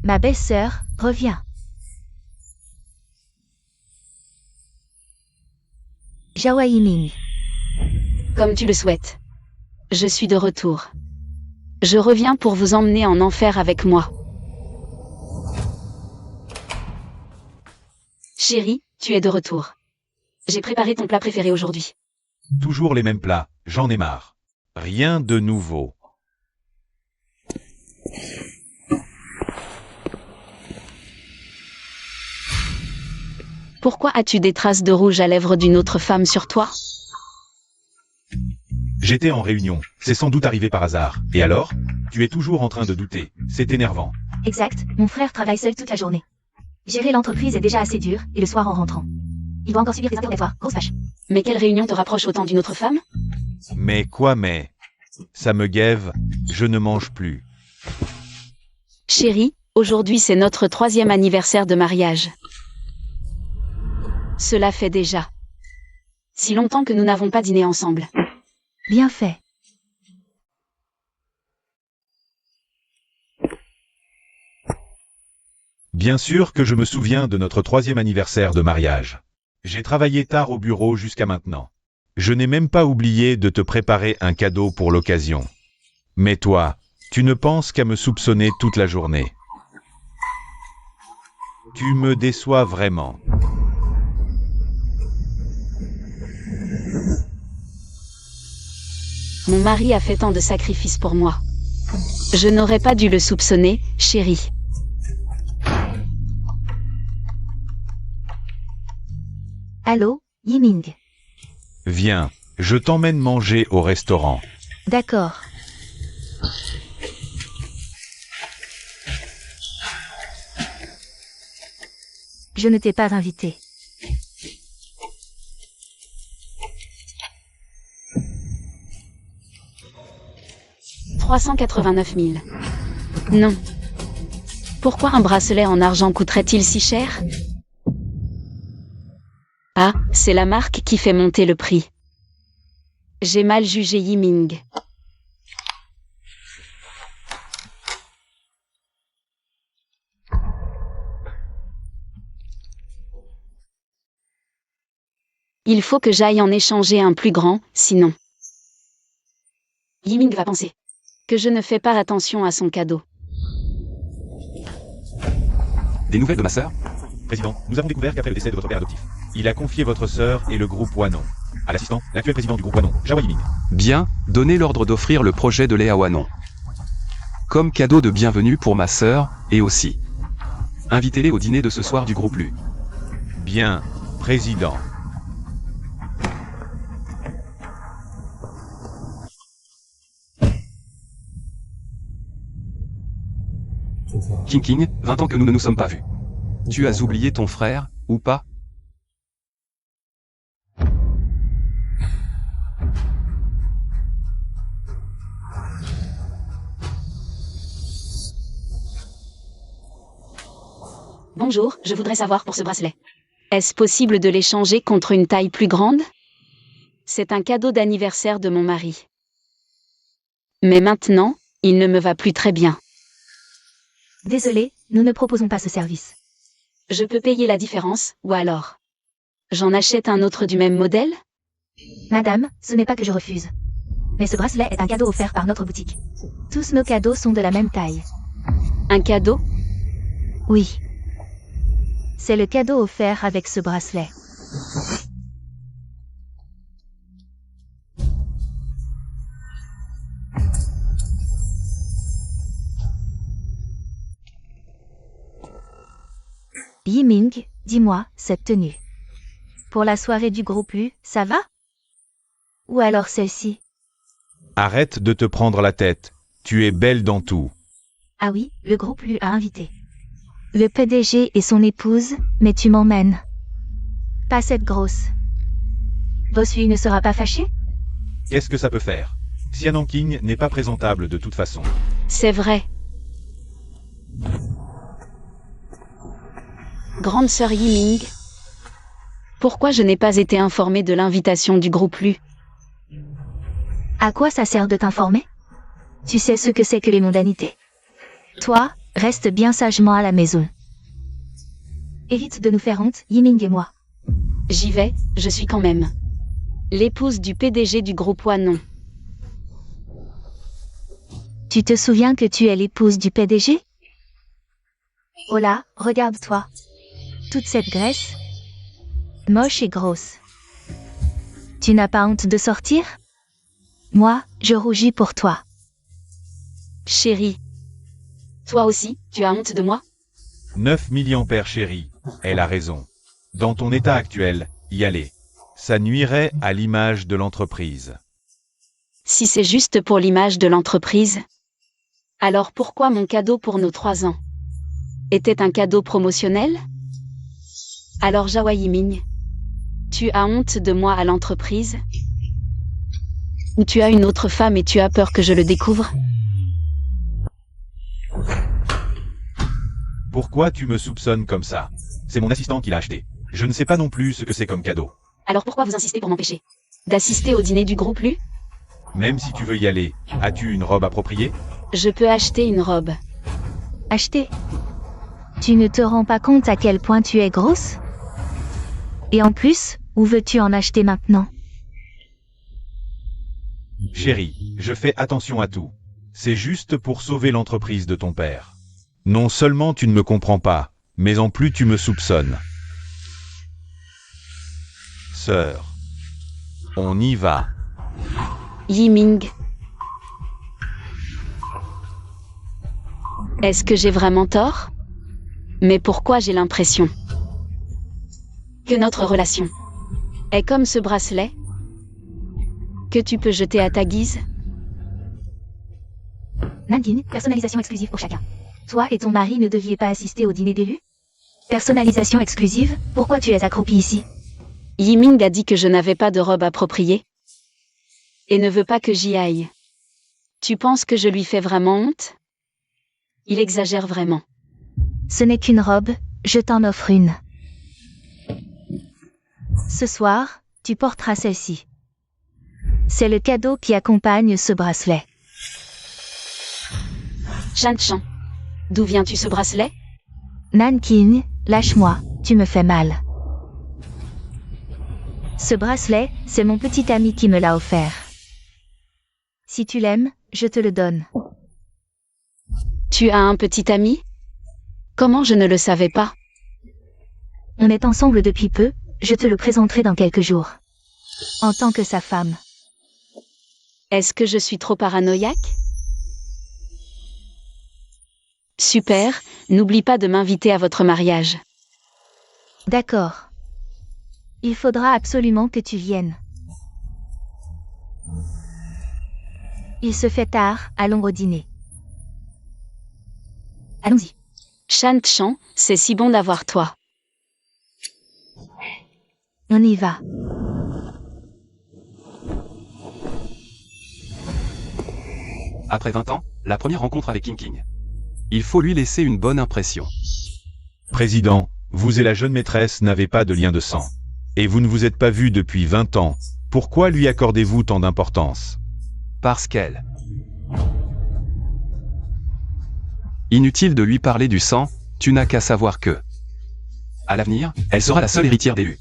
Ma belle-sœur, reviens. Jawa Yiming. Comme tu le souhaites. Je suis de retour. Je reviens pour vous emmener en enfer avec moi. Chérie, tu es de retour. J'ai préparé ton plat préféré aujourd'hui. Toujours les mêmes plats, j'en ai marre. Rien de nouveau. Pourquoi as-tu des traces de rouge à lèvres d'une autre femme sur toi? J'étais en réunion, c'est sans doute arrivé par hasard. Et alors? Tu es toujours en train de douter, c'est énervant. Exact, mon frère travaille seul toute la journée. Gérer l'entreprise est déjà assez dur, et le soir en rentrant. Il doit encore subir des interrogatoires, grosse vache. Mais quelle réunion te rapproche autant d'une autre femme? Mais quoi mais? Ça me gève, je ne mange plus. Chérie, aujourd'hui c'est notre 3e anniversaire de mariage. Cela fait déjà si longtemps que nous n'avons pas dîné ensemble. Bien fait. Bien sûr que je me souviens de notre 3e anniversaire de mariage. J'ai travaillé tard au bureau jusqu'à maintenant. Je n'ai même pas oublié de te préparer un cadeau pour l'occasion. Mais toi, tu ne penses qu'à me soupçonner toute la journée. Tu me déçois vraiment. Mon mari a fait tant de sacrifices pour moi. Je n'aurais pas dû le soupçonner, chérie. Allô, Yiming. Viens, je t'emmène manger au restaurant. D'accord. Je ne t'ai pas invité. « 389 000. Non. Pourquoi un bracelet en argent coûterait-il si cher? Ah, c'est la marque qui fait monter le prix. J'ai mal jugé Yiming. Il faut que j'aille en échanger un plus grand, sinon Yiming va penser que je ne fais pas attention à son cadeau. Des nouvelles de ma sœur? Président, nous avons découvert qu'après le décès de votre père adoptif, il a confié votre sœur et le groupe Wanon à l'assistant, l'actuel président du groupe Wanon, Jawa Yiming. Bien, donnez l'ordre d'offrir le projet de lait à Wanon. Comme cadeau de bienvenue pour ma sœur, et aussi. Invitez-les au dîner de ce soir du groupe Lu. Bien, président. King, 20 ans que nous ne nous sommes pas vus. Tu as oublié ton frère, ou pas? Bonjour, je voudrais savoir pour ce bracelet. Est-ce possible de l'échanger contre une taille plus grande? C'est un cadeau d'anniversaire de mon mari. Mais maintenant, il ne me va plus très bien. Désolé, nous ne proposons pas ce service. Je peux payer la différence, ou alors j'en achète un autre du même modèle? Madame, ce n'est pas que je refuse. Mais ce bracelet est un cadeau offert par notre boutique. Tous nos cadeaux sont de la même taille. Un cadeau? Oui. C'est le cadeau offert avec ce bracelet. Yiming, dis-moi, cette tenue. Pour la soirée du groupe U, ça va? Ou alors celle-ci? Arrête de te prendre la tête, tu es belle dans tout. Ah oui, le groupe U a invité. Le PDG et son épouse, mais tu m'emmènes. Pas cette grosse. Bossu ne sera pas fâché? Qu'est-ce que ça peut faire? Sianan King n'est pas présentable de toute façon. C'est vrai. Grande sœur Yiming, pourquoi je n'ai pas été informée de l'invitation du groupe Lu? À quoi ça sert de t'informer? Tu sais ce que c'est que les mondanités. Toi, Reste bien sagement à la maison. Évite de nous faire honte, Yiming et moi. J'y vais, je suis quand même l'épouse du PDG du groupe Wanon. Tu te souviens que tu es l'épouse du PDG? Oh là, regarde-toi. Toute cette graisse. Moche et grosse. Tu n'as pas honte de sortir? Moi, je rougis pour toi. Chérie. Toi aussi, tu as honte de moi? 9 millions père chéri, elle a raison. Dans ton état actuel, y aller. Ça nuirait à l'image de l'entreprise. Si c'est juste pour l'image de l'entreprise, alors pourquoi mon cadeau pour nos 3 ans était un cadeau promotionnel? Alors Jawa Yiming, tu as honte de moi à l'entreprise? Ou tu as une autre femme et tu as peur que je le découvre? Pourquoi tu me soupçonnes comme ça? C'est mon assistant qui l'a acheté. Je ne sais pas non plus ce que c'est comme cadeau. Alors pourquoi vous insistez pour m'empêcher d'assister au dîner du groupe Lu? Même si tu veux y aller, as-tu une robe appropriée? Je peux acheter une robe. Acheter. Tu ne te rends pas compte à quel point tu es grosse? Et en plus, où veux-tu en acheter maintenant? Chérie, je fais attention à tout. C'est juste pour sauver l'entreprise de ton père. Non seulement tu ne me comprends pas, mais en plus tu me soupçonnes. Sœur. On y va. Yiming. Est-ce que j'ai vraiment tort? Mais pourquoi j'ai l'impression que notre relation est comme ce bracelet que tu peux jeter à ta guise? Nadine, personnalisation exclusive pour chacun. Toi et ton mari ne deviez pas assister au dîner d'élu? Personnalisation exclusive, pourquoi tu es accroupi ici? Yiming a dit que je n'avais pas de robe appropriée et ne veut pas que j'y aille. Tu penses que je lui fais vraiment honte? Il exagère vraiment. Ce n'est qu'une robe, je t'en offre une. Ce soir, tu porteras celle-ci. C'est le cadeau qui accompagne ce bracelet. Shan-Chan, d'où viens-tu ce bracelet? Nankin, lâche-moi, tu me fais mal. Ce bracelet, c'est mon petit ami qui me l'a offert. Si tu l'aimes, je te le donne. Tu as un petit ami? Comment je ne le savais pas? On est ensemble depuis peu, je te le présenterai dans quelques jours. En tant que sa femme. Est-ce que je suis trop paranoïaque? Super, n'oublie pas de m'inviter à votre mariage. D'accord. Il faudra absolument que tu viennes. Il se fait tard, allons au dîner. Allons-y. Shan-Chan, c'est si bon d'avoir toi. On y va. Après 20 ans, la première rencontre avec King King. Il faut lui laisser une bonne impression. Président, vous et la jeune maîtresse n'avez pas de lien de sang. Et vous ne vous êtes pas vus depuis 20 ans. Pourquoi lui accordez-vous tant d'importance? Parce qu'elle. Inutile de lui parler du sang, tu n'as qu'à savoir que. À l'avenir, elle sera la seule héritière d'élu.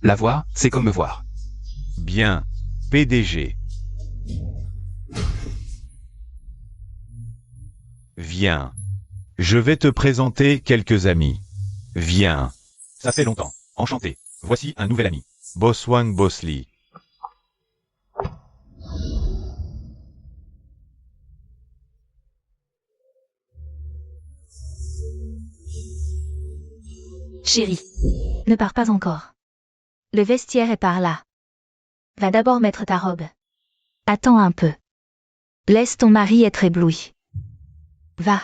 La voir, c'est comme me voir. Bien. PDG. Viens. Je vais te présenter quelques amis. Viens. Ça fait longtemps. Enchanté. Voici un nouvel ami. Boswang Bosli. Chérie. Ne pars pas encore. Le vestiaire est par là. Va d'abord mettre ta robe. Attends un peu. Laisse ton mari être ébloui. Va.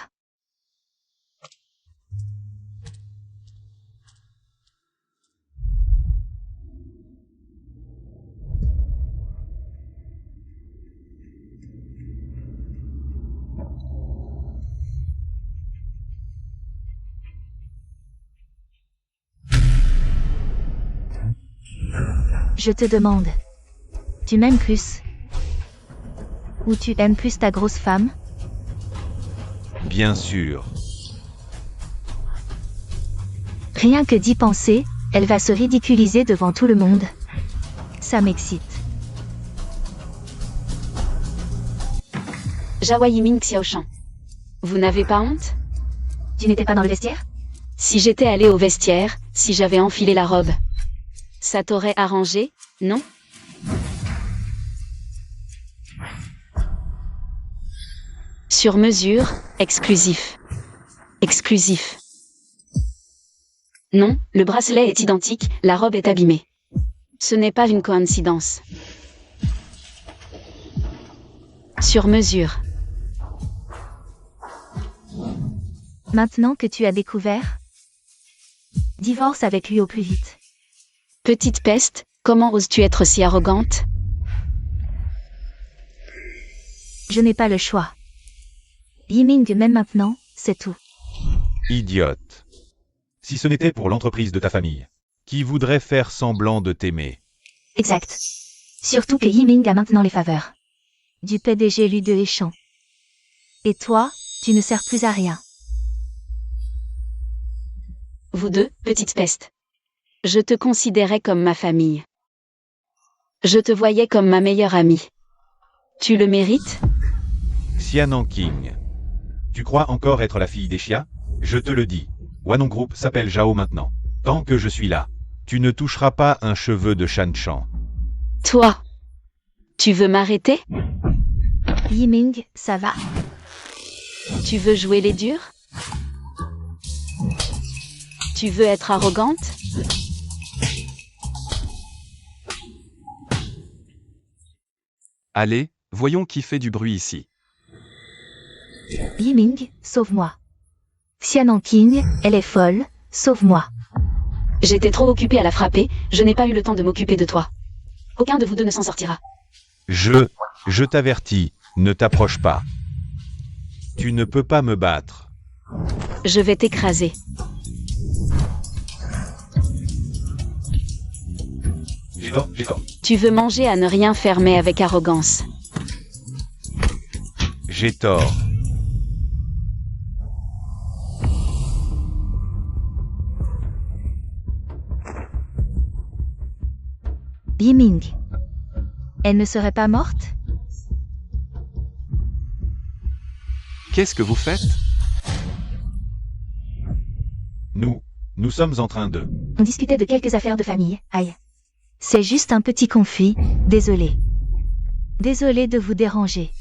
Je te demande. Tu m'aimes plus? Ou tu aimes plus ta grosse femme? Bien sûr. Rien que d'y penser, elle va se ridiculiser devant tout le monde. Ça m'excite. Jawa Yiming Xiaoshan. Vous n'avez pas honte? Tu n'étais pas dans le vestiaire? Si j'étais allée au vestiaire, si j'avais enfilé la robe. Ça t'aurait arrangé, non? Sur mesure, exclusif. Exclusif. Non, le bracelet est identique, la robe est abîmée. Ce n'est pas une coïncidence. Sur mesure. Maintenant que tu as découvert, divorce avec lui au plus vite. Petite peste, comment oses-tu être si arrogante? Je n'ai pas le choix. Yiming même maintenant, c'est tout. Idiote. Si ce n'était pour l'entreprise de ta famille, qui voudrait faire semblant de t'aimer. Exact. Surtout que Yiming a maintenant les faveurs du PDG Lu de Échan. Et toi, tu ne sers plus à rien. Vous deux, petite peste. Je te considérais comme ma famille. Je te voyais comme ma meilleure amie. Tu le mérites? Xianan King. Tu crois encore être la fille des Xia? Je te le dis. Wanon Group s'appelle Zhao maintenant. Tant que je suis là, tu ne toucheras pas un cheveu de Shan Chan. Toi. Tu veux m'arrêter? Yiming, ça va. Tu veux jouer les durs? Tu veux être arrogante? Allez, voyons qui fait du bruit ici. Yiming, sauve-moi. Xianan King, elle est folle, sauve-moi. J'étais trop occupée à la frapper, je n'ai pas eu le temps de m'occuper de toi. Aucun de vous deux ne s'en sortira. Je t'avertis, ne t'approche pas. Tu ne peux pas me battre. Je vais t'écraser. J'ai tort. Tu veux manger à ne rien faire mais avec arrogance. J'ai tort. Yiming. Elle ne serait pas morte? Qu'est-ce que vous faites? Nous sommes en train de... On discutait de quelques affaires de famille, aïe. C'est juste un petit conflit, désolé. Désolé de vous déranger.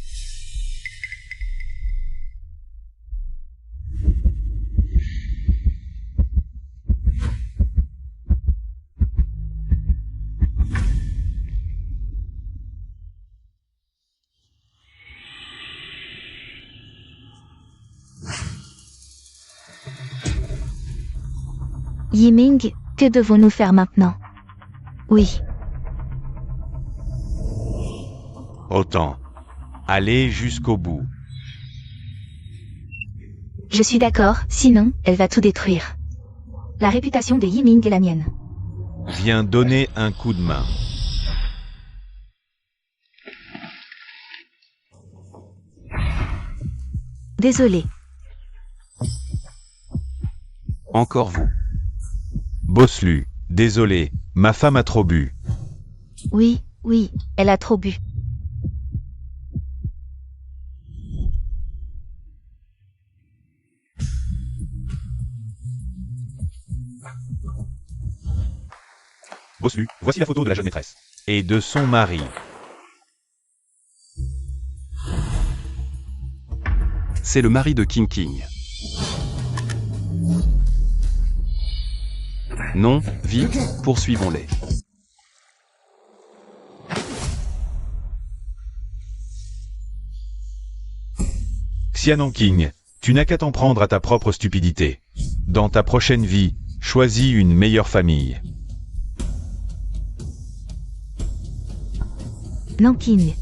Yiming, que devons-nous faire maintenant? Oui. Autant. Allez jusqu'au bout. Je suis d'accord, sinon, elle va tout détruire. La réputation de Yiming est la mienne. Viens donner un coup de main. Désolé. Encore vous. Bosslu, désolé, ma femme a trop bu. Oui, elle a trop bu. Bosslu, voici la photo de la jeune maîtresse. Et de son mari. C'est le mari de King King. Non, vite, poursuivons-les. Xianan King, tu n'as qu'à t'en prendre à ta propre stupidité. Dans ta prochaine vie, choisis une meilleure famille. Nanking.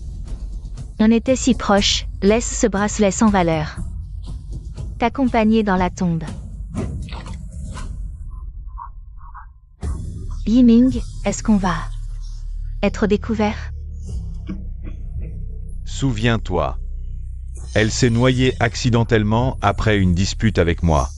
On était si proche, laisse ce bracelet sans valeur. T'accompagner dans la tombe. Yiming, est-ce qu'on va être découvert? Souviens-toi. Elle s'est noyée accidentellement après une dispute avec moi.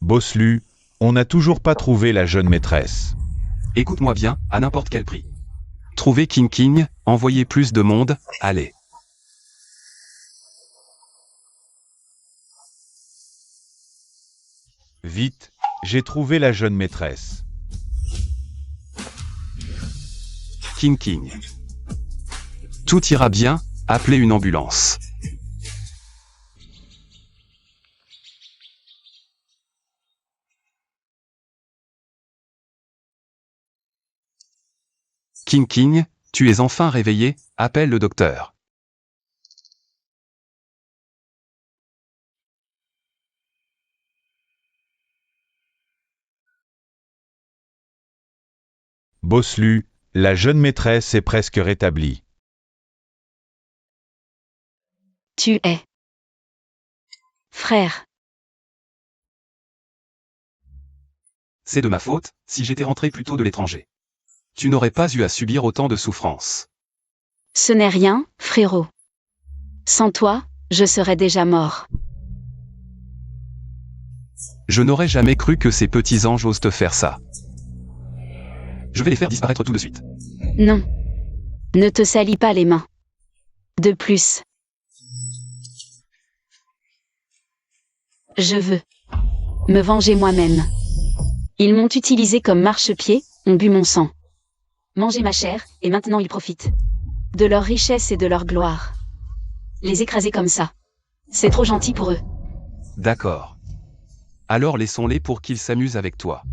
Boss Lu, on n'a toujours pas trouvé la jeune maîtresse. Écoute-moi bien, à n'importe quel prix. Trouvez King King, envoyez plus de monde, allez. Vite, j'ai trouvé la jeune maîtresse. King King. Tout ira bien, appelez une ambulance. King King, tu es enfin réveillé, appelle le docteur. Boss Lu, la jeune maîtresse est presque rétablie. Tu es. Frère. C'est de ma faute, si j'étais rentré plus tôt de l'étranger. Tu n'aurais pas eu à subir autant de souffrances. Ce n'est rien, frérot. Sans toi, je serais déjà mort. Je n'aurais jamais cru que ces petits anges osent te faire ça. Je vais les faire disparaître tout de suite. Non. Ne te salis pas les mains. De plus. Je veux me venger moi-même. Ils m'ont utilisé comme marchepied, ont bu mon sang. Mangé ma chair, et maintenant ils profitent. De leur richesse et de leur gloire. Les écraser comme ça. C'est trop gentil pour eux. D'accord. Alors laissons-les pour qu'ils s'amusent avec toi.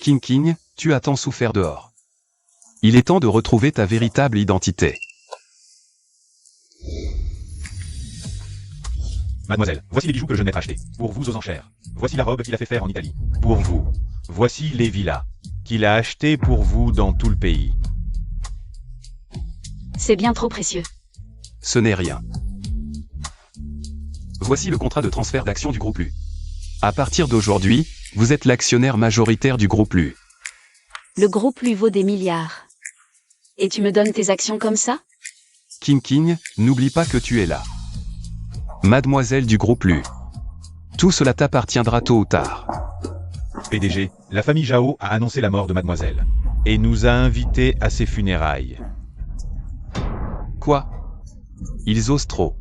King King, tu as tant souffert dehors. Il est temps de retrouver ta véritable identité. Mademoiselle, voici les bijoux que le jeune maître a achetés. Pour vous aux enchères. Voici la robe qu'il a fait faire en Italie. Pour vous. Voici les villas qu'il a achetées pour vous dans tout le pays. C'est bien trop précieux. Ce n'est rien. Voici le contrat de transfert d'actions du groupe Lu. À partir d'aujourd'hui, vous êtes l'actionnaire majoritaire du groupe Lu. Le groupe lui vaut des milliards. Et tu me donnes tes actions comme ça? King King, n'oublie pas que tu es là. Mademoiselle du groupe Lu. Tout cela t'appartiendra tôt ou tard. PDG, la famille Zhao a annoncé la mort de mademoiselle. Et nous a invités à ses funérailles. Quoi? Ils osent trop.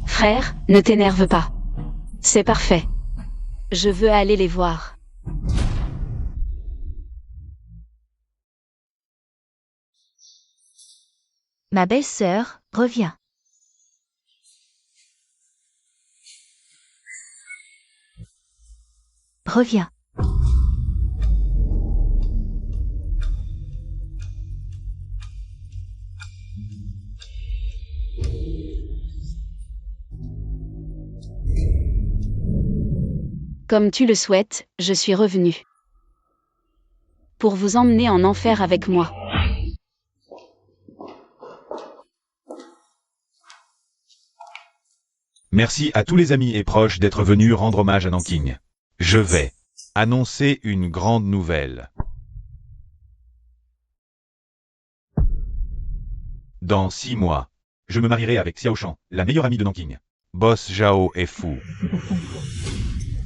Frère, ne t'énerve pas. C'est parfait. Je veux aller les voir. Ma belle-sœur, reviens. Reviens. Comme tu le souhaites, je suis revenu. Pour vous emmener en enfer avec moi. Merci à tous les amis et proches d'être venus rendre hommage à Nanking. Je vais annoncer une grande nouvelle. Dans 6 mois, je me marierai avec Xiao Shan, la meilleure amie de Nanking. Boss Zhao est fou.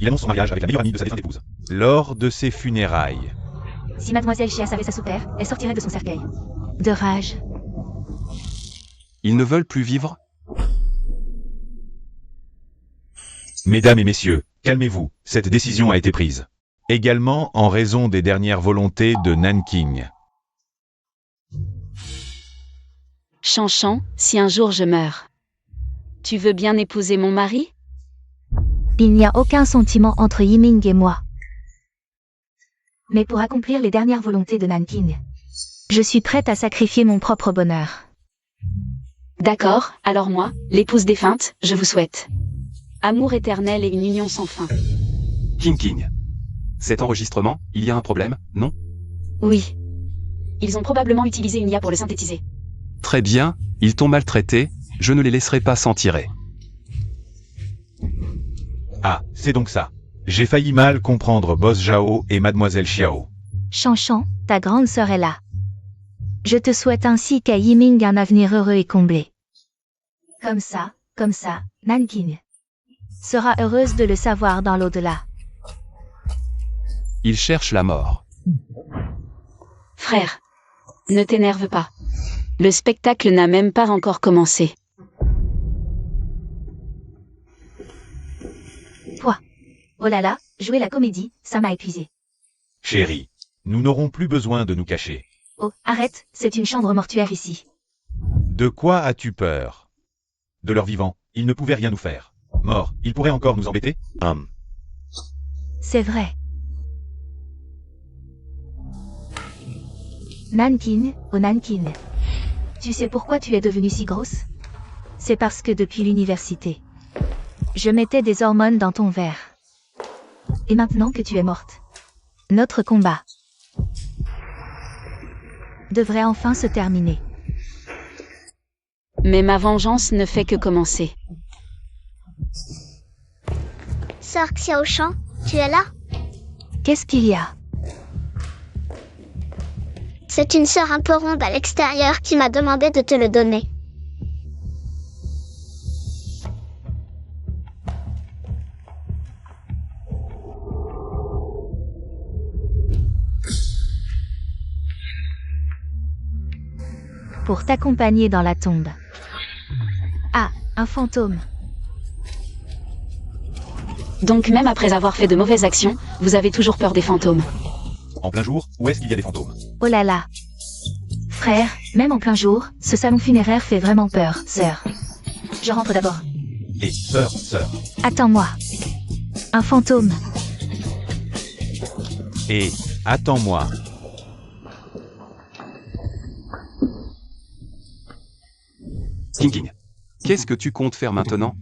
Il annonce son mariage avec la meilleure amie de sa défunte épouse. Lors de ses funérailles. Si mademoiselle Chia savait ça sous terre, elle sortirait de son cercueil. De rage. Ils ne veulent plus vivre? Mesdames et messieurs, calmez-vous, cette décision a été prise. Également en raison des dernières volontés de Nanking. Chanchan, si un jour je meurs. Tu veux bien épouser mon mari? Il n'y a aucun sentiment entre Yiming et moi. Mais pour accomplir les dernières volontés de Nanking, je suis prête à sacrifier mon propre bonheur. D'accord, alors moi, l'épouse défunte, je vous souhaite amour éternel et une union sans fin. King King. Cet enregistrement, il y a un problème, non? Oui. Ils ont probablement utilisé une IA pour le synthétiser. Très bien, ils t'ont maltraité, je ne les laisserai pas s'en tirer. Ah, c'est donc ça. J'ai failli mal comprendre Boss Zhao et Mademoiselle Xiao. Chanchan, ta grande sœur est là. Je te souhaite ainsi qu'à Yiming un avenir heureux et comblé. Comme ça, Nanking. sera heureuse de le savoir dans l'au-delà. Il cherche la mort. Frère, ne t'énerve pas. Le spectacle n'a même pas encore commencé. Toi. Oh là là, jouer la comédie, ça m'a épuisé. Chérie, nous n'aurons plus besoin de nous cacher. Oh, arrête, c'est une chambre mortuaire ici. De quoi as-tu peur? De leur vivant, ils ne pouvaient rien nous faire. Mort, ils pourraient encore nous embêter? C'est vrai. Nankin, oh Nankin. Tu sais pourquoi tu es devenue si grosse? C'est parce que depuis l'université, je mettais des hormones dans ton verre. Et maintenant que tu es morte, notre combat devrait enfin se terminer. Mais ma vengeance ne fait que commencer. Sœur Xiaoshan, tu es là? Qu'est-ce qu'il y a? C'est une sœur un peu ronde à l'extérieur qui m'a demandé de te le donner. Pour t'accompagner dans la tombe. Ah, un fantôme. Donc même après avoir fait de mauvaises actions, vous avez toujours peur des fantômes. En plein jour, où est-ce qu'il y a des fantômes? Oh là là. Frère, même en plein jour, ce salon funéraire fait vraiment peur, sœur. Je rentre d'abord. Et sœur, Attends-moi. Un fantôme. et attends-moi. King, qu'est-ce que tu comptes faire maintenant?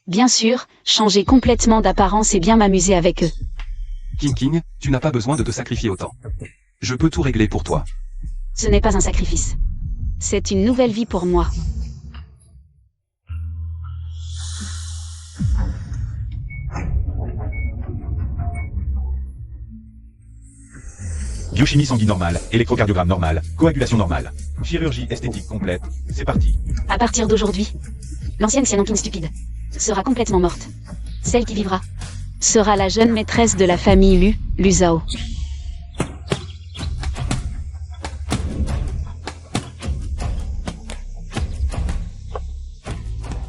Bien sûr, changer complètement d'apparence et bien m'amuser avec eux. King, tu n'as pas besoin de te sacrifier autant. Je peux tout régler pour toi. Ce n'est pas un sacrifice. C'est une nouvelle vie pour moi. Biochimie sanguine normale, électrocardiogramme normal, coagulation normale. Chirurgie esthétique complète, c'est parti. À partir d'aujourd'hui, l'ancienne Xianongqing stupide sera complètement morte. Celle qui vivra sera la jeune maîtresse de la famille Lu Zhao.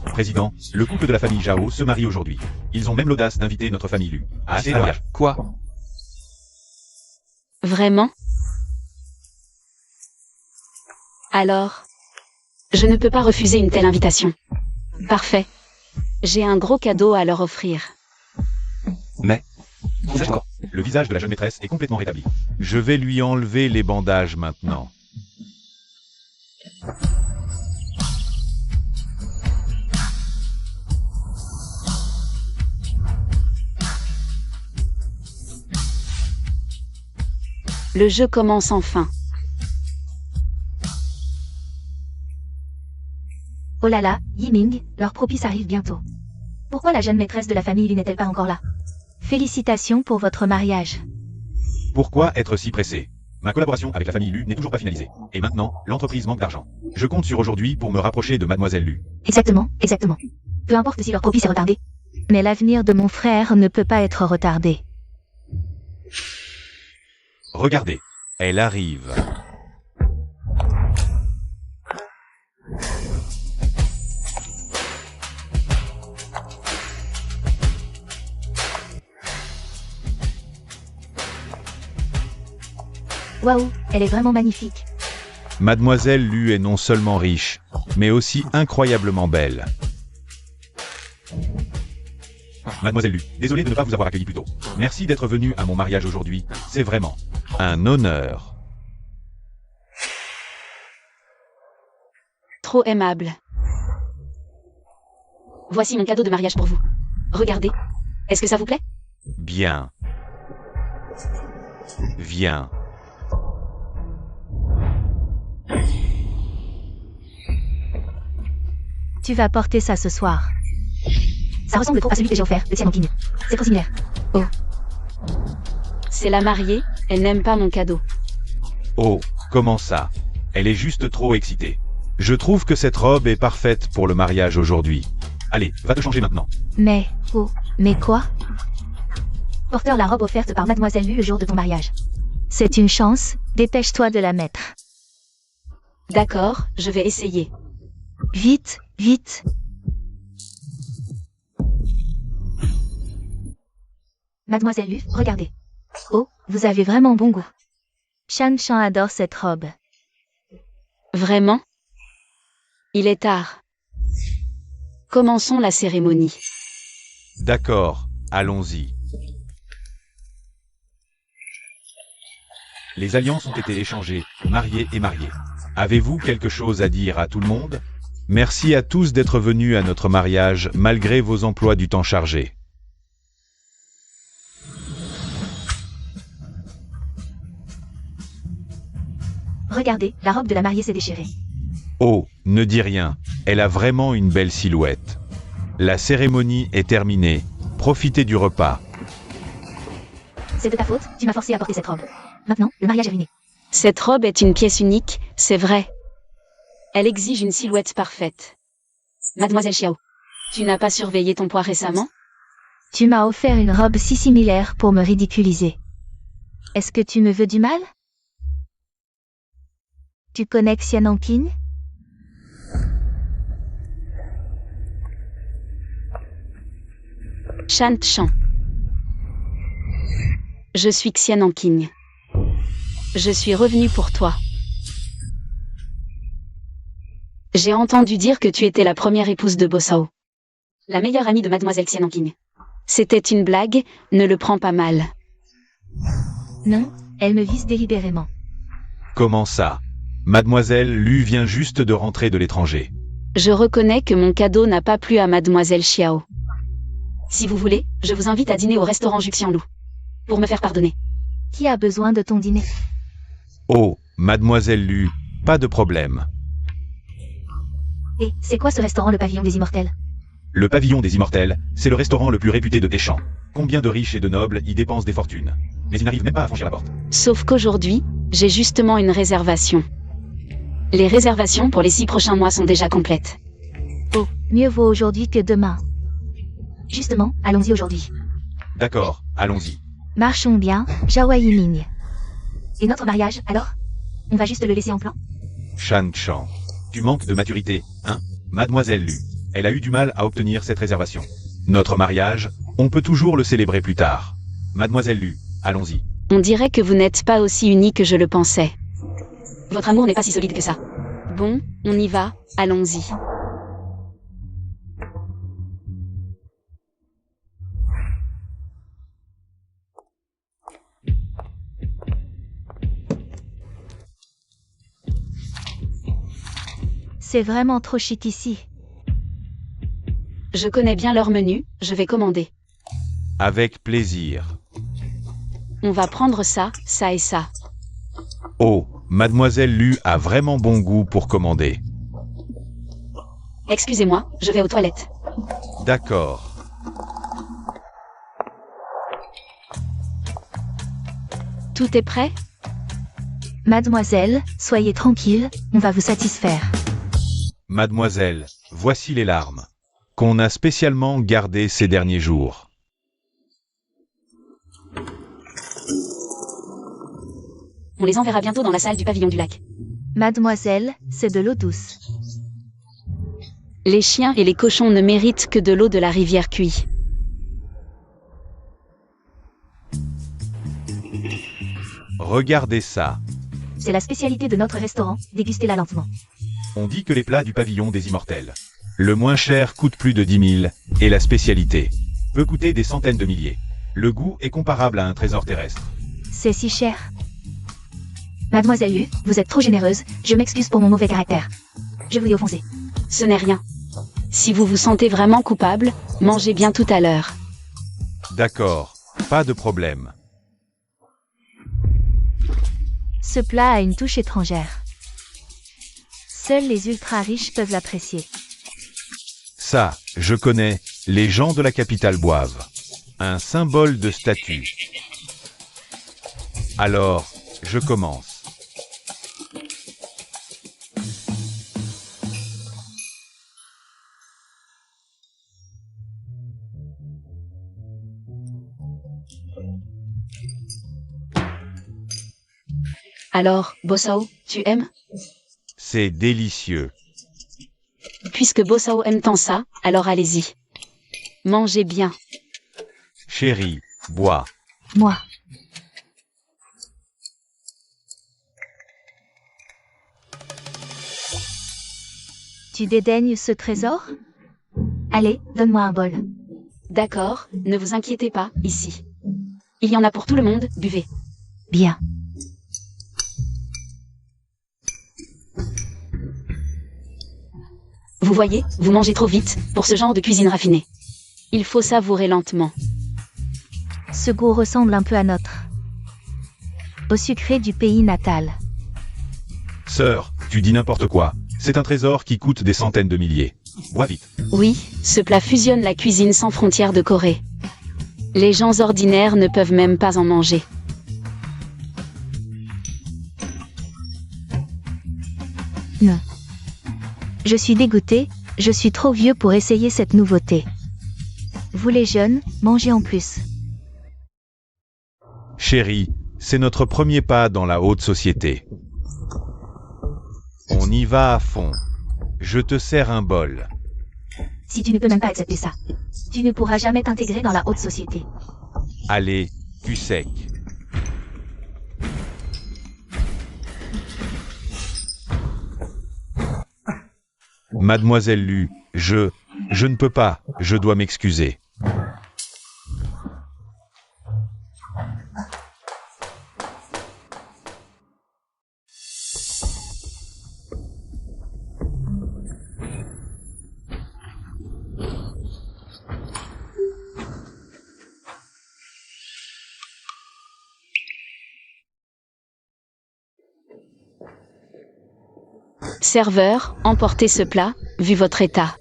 Président, le couple de la famille Zhao se marie aujourd'hui. Ils ont même l'audace d'inviter notre famille Lu à ces mariages. Quoi? Vraiment? Alors, je ne peux pas refuser une telle invitation. Parfait. J'ai un gros cadeau à leur offrir. Mais... D'accord. Le visage de la jeune maîtresse est complètement rétabli. Je vais lui enlever les bandages maintenant. Le jeu commence enfin. Oh là là, Yiming, leur propice arrive bientôt. Pourquoi la jeune maîtresse de la famille Lu n'est-elle pas encore là? Félicitations pour votre mariage. Pourquoi être si pressé? Ma collaboration avec la famille Lu n'est toujours pas finalisée. Et maintenant, l'entreprise manque d'argent. Je compte sur aujourd'hui pour me rapprocher de mademoiselle Lu. Exactement. Peu importe si leur propice est retardé. Mais l'avenir de mon frère ne peut pas être retardé. Regardez, elle arrive. Waouh, elle est vraiment magnifique. Mademoiselle Lu est non seulement riche, mais aussi incroyablement belle. Mademoiselle Lu, désolé de ne pas vous avoir accueilli plus tôt. Merci d'être venue à mon mariage aujourd'hui, c'est vraiment un honneur. Trop aimable. Voici mon cadeau de mariage pour vous. Regardez. Est-ce que ça vous plaît? Bien. Viens. Tu vas porter ça ce soir. Ça ressemble trop à celui que j'ai offert, le Xianongqing. C'est trop similaire. Oh. C'est la mariée, elle n'aime pas mon cadeau. Oh, comment ça? Elle est juste trop excitée. Je trouve que cette robe est parfaite pour le mariage aujourd'hui. Allez, va te changer maintenant. Mais quoi? Porteur la robe offerte par Mademoiselle Lu le jour de ton mariage. C'est une chance, dépêche-toi de la mettre. D'accord, je vais essayer. Vite, vite. Mademoiselle Lu, regardez. Oh, vous avez vraiment bon goût. Shan Chan adore cette robe. Vraiment? Il est tard. Commençons la cérémonie. D'accord, allons-y. Les alliances ont été échangées, mariés et mariés. Avez-vous quelque chose à dire à tout le monde? Merci à tous d'être venus à notre mariage malgré vos emplois du temps chargés. Regardez, la robe de la mariée s'est déchirée. Oh, ne dis rien, elle a vraiment une belle silhouette. La cérémonie est terminée, profitez du repas. C'est de ta faute, tu m'as forcé à porter cette robe. Maintenant, le mariage est ruiné. Cette robe est une pièce unique, c'est vrai. Elle exige une silhouette parfaite. Mademoiselle Xiao, tu n'as pas surveillé ton poids récemment? Tu m'as offert une robe si similaire pour me ridiculiser. Est-ce que tu me veux du mal? Tu connais Xian Nanking? Shan Chan. Je suis Xian Nanking. Je suis revenu pour toi. J'ai entendu dire que tu étais la première épouse de Bosao. La meilleure amie de Mademoiselle Xian Nanking. C'était une blague, ne le prends pas mal. Non, elle me vise délibérément. Comment ça? Mademoiselle Lu vient juste de rentrer de l'étranger. Je reconnais que mon cadeau n'a pas plu à Mademoiselle Xiao. Si vous voulez, je vous invite à dîner au restaurant Juxianlu. Pour me faire pardonner. Qui a besoin de ton dîner? Oh, Mademoiselle Lu, pas de problème. Et c'est quoi ce restaurant, le Pavillon des Immortels? Le Pavillon des Immortels, c'est le restaurant le plus réputé de Deschamps. Combien de riches et de nobles y dépensent des fortunes. Mais ils n'arrivent même pas à franchir la porte. Sauf qu'aujourd'hui, j'ai justement une réservation. Les réservations pour les 6 prochains mois sont déjà complètes. Oh, mieux vaut aujourd'hui que demain. Justement, allons-y aujourd'hui. D'accord, allons-y. Marchons bien, Zhao Yiming. Et notre mariage, alors? On va juste le laisser en plan? Shan Chan, tu manques de maturité, hein? Mademoiselle Lu, elle a eu du mal à obtenir cette réservation. Notre mariage, on peut toujours le célébrer plus tard. Mademoiselle Lu, allons-y. On dirait que vous n'êtes pas aussi unis que je le pensais. Votre amour n'est pas si solide que ça. Bon, on y va, allons-y. C'est vraiment trop chic ici. Je connais bien leur menu, je vais commander. Avec plaisir. On va prendre ça, ça et ça. Oh, Mademoiselle Lu a vraiment bon goût pour commander. Excusez-moi, je vais aux toilettes. D'accord. Tout est prêt? Mademoiselle, soyez tranquille, on va vous satisfaire. Mademoiselle, voici les larmes qu'on a spécialement gardées ces derniers jours. On les enverra bientôt dans la salle du pavillon du lac. Mademoiselle, c'est de l'eau douce. Les chiens et les cochons ne méritent que de l'eau de la rivière Cui. Regardez ça. C'est la spécialité de notre restaurant, dégustez-la lentement. On dit que les plats du pavillon des Immortels. Le moins cher coûte plus de 10 000, et la spécialité peut coûter des centaines de milliers. Le goût est comparable à un trésor terrestre. C'est si cher. Mademoiselle Yu, vous êtes trop généreuse, je m'excuse pour mon mauvais caractère. Je vous ai offensé. Ce n'est rien. Si vous vous sentez vraiment coupable, mangez bien tout à l'heure. D'accord, pas de problème. Ce plat a une touche étrangère. Seuls les ultra riches peuvent l'apprécier. Ça, je connais, les gens de la capitale boivent. Un symbole de statut. Alors, je commence. Alors, Bossao, tu aimes? C'est délicieux. Puisque Bossao aime tant ça, alors allez-y. Mangez bien. Chérie, bois. Moi. Tu dédaignes ce trésor? Allez, donne-moi un bol. D'accord, ne vous inquiétez pas, ici. Il y en a pour tout le monde, buvez. Bien. Vous voyez, vous mangez trop vite, pour ce genre de cuisine raffinée. Il faut savourer lentement. Ce goût ressemble un peu à notre. Au sucré du pays natal. Sœur, tu dis n'importe quoi. C'est un trésor qui coûte des centaines de milliers. Bois vite. Oui, ce plat fusionne la cuisine sans frontières de Corée. Les gens ordinaires ne peuvent même pas en manger. Non. Je suis dégoûté, je suis trop vieux pour essayer cette nouveauté. Vous les jeunes, mangez en plus. Chérie, c'est notre premier pas dans la haute société. On y va à fond. Je te sers un bol. Si tu ne peux même pas accepter ça, tu ne pourras jamais t'intégrer dans la haute société. Allez, cul sec. Mademoiselle Lu, je ne peux pas, je dois m'excuser. Serveur, emportez ce plat, vu votre état.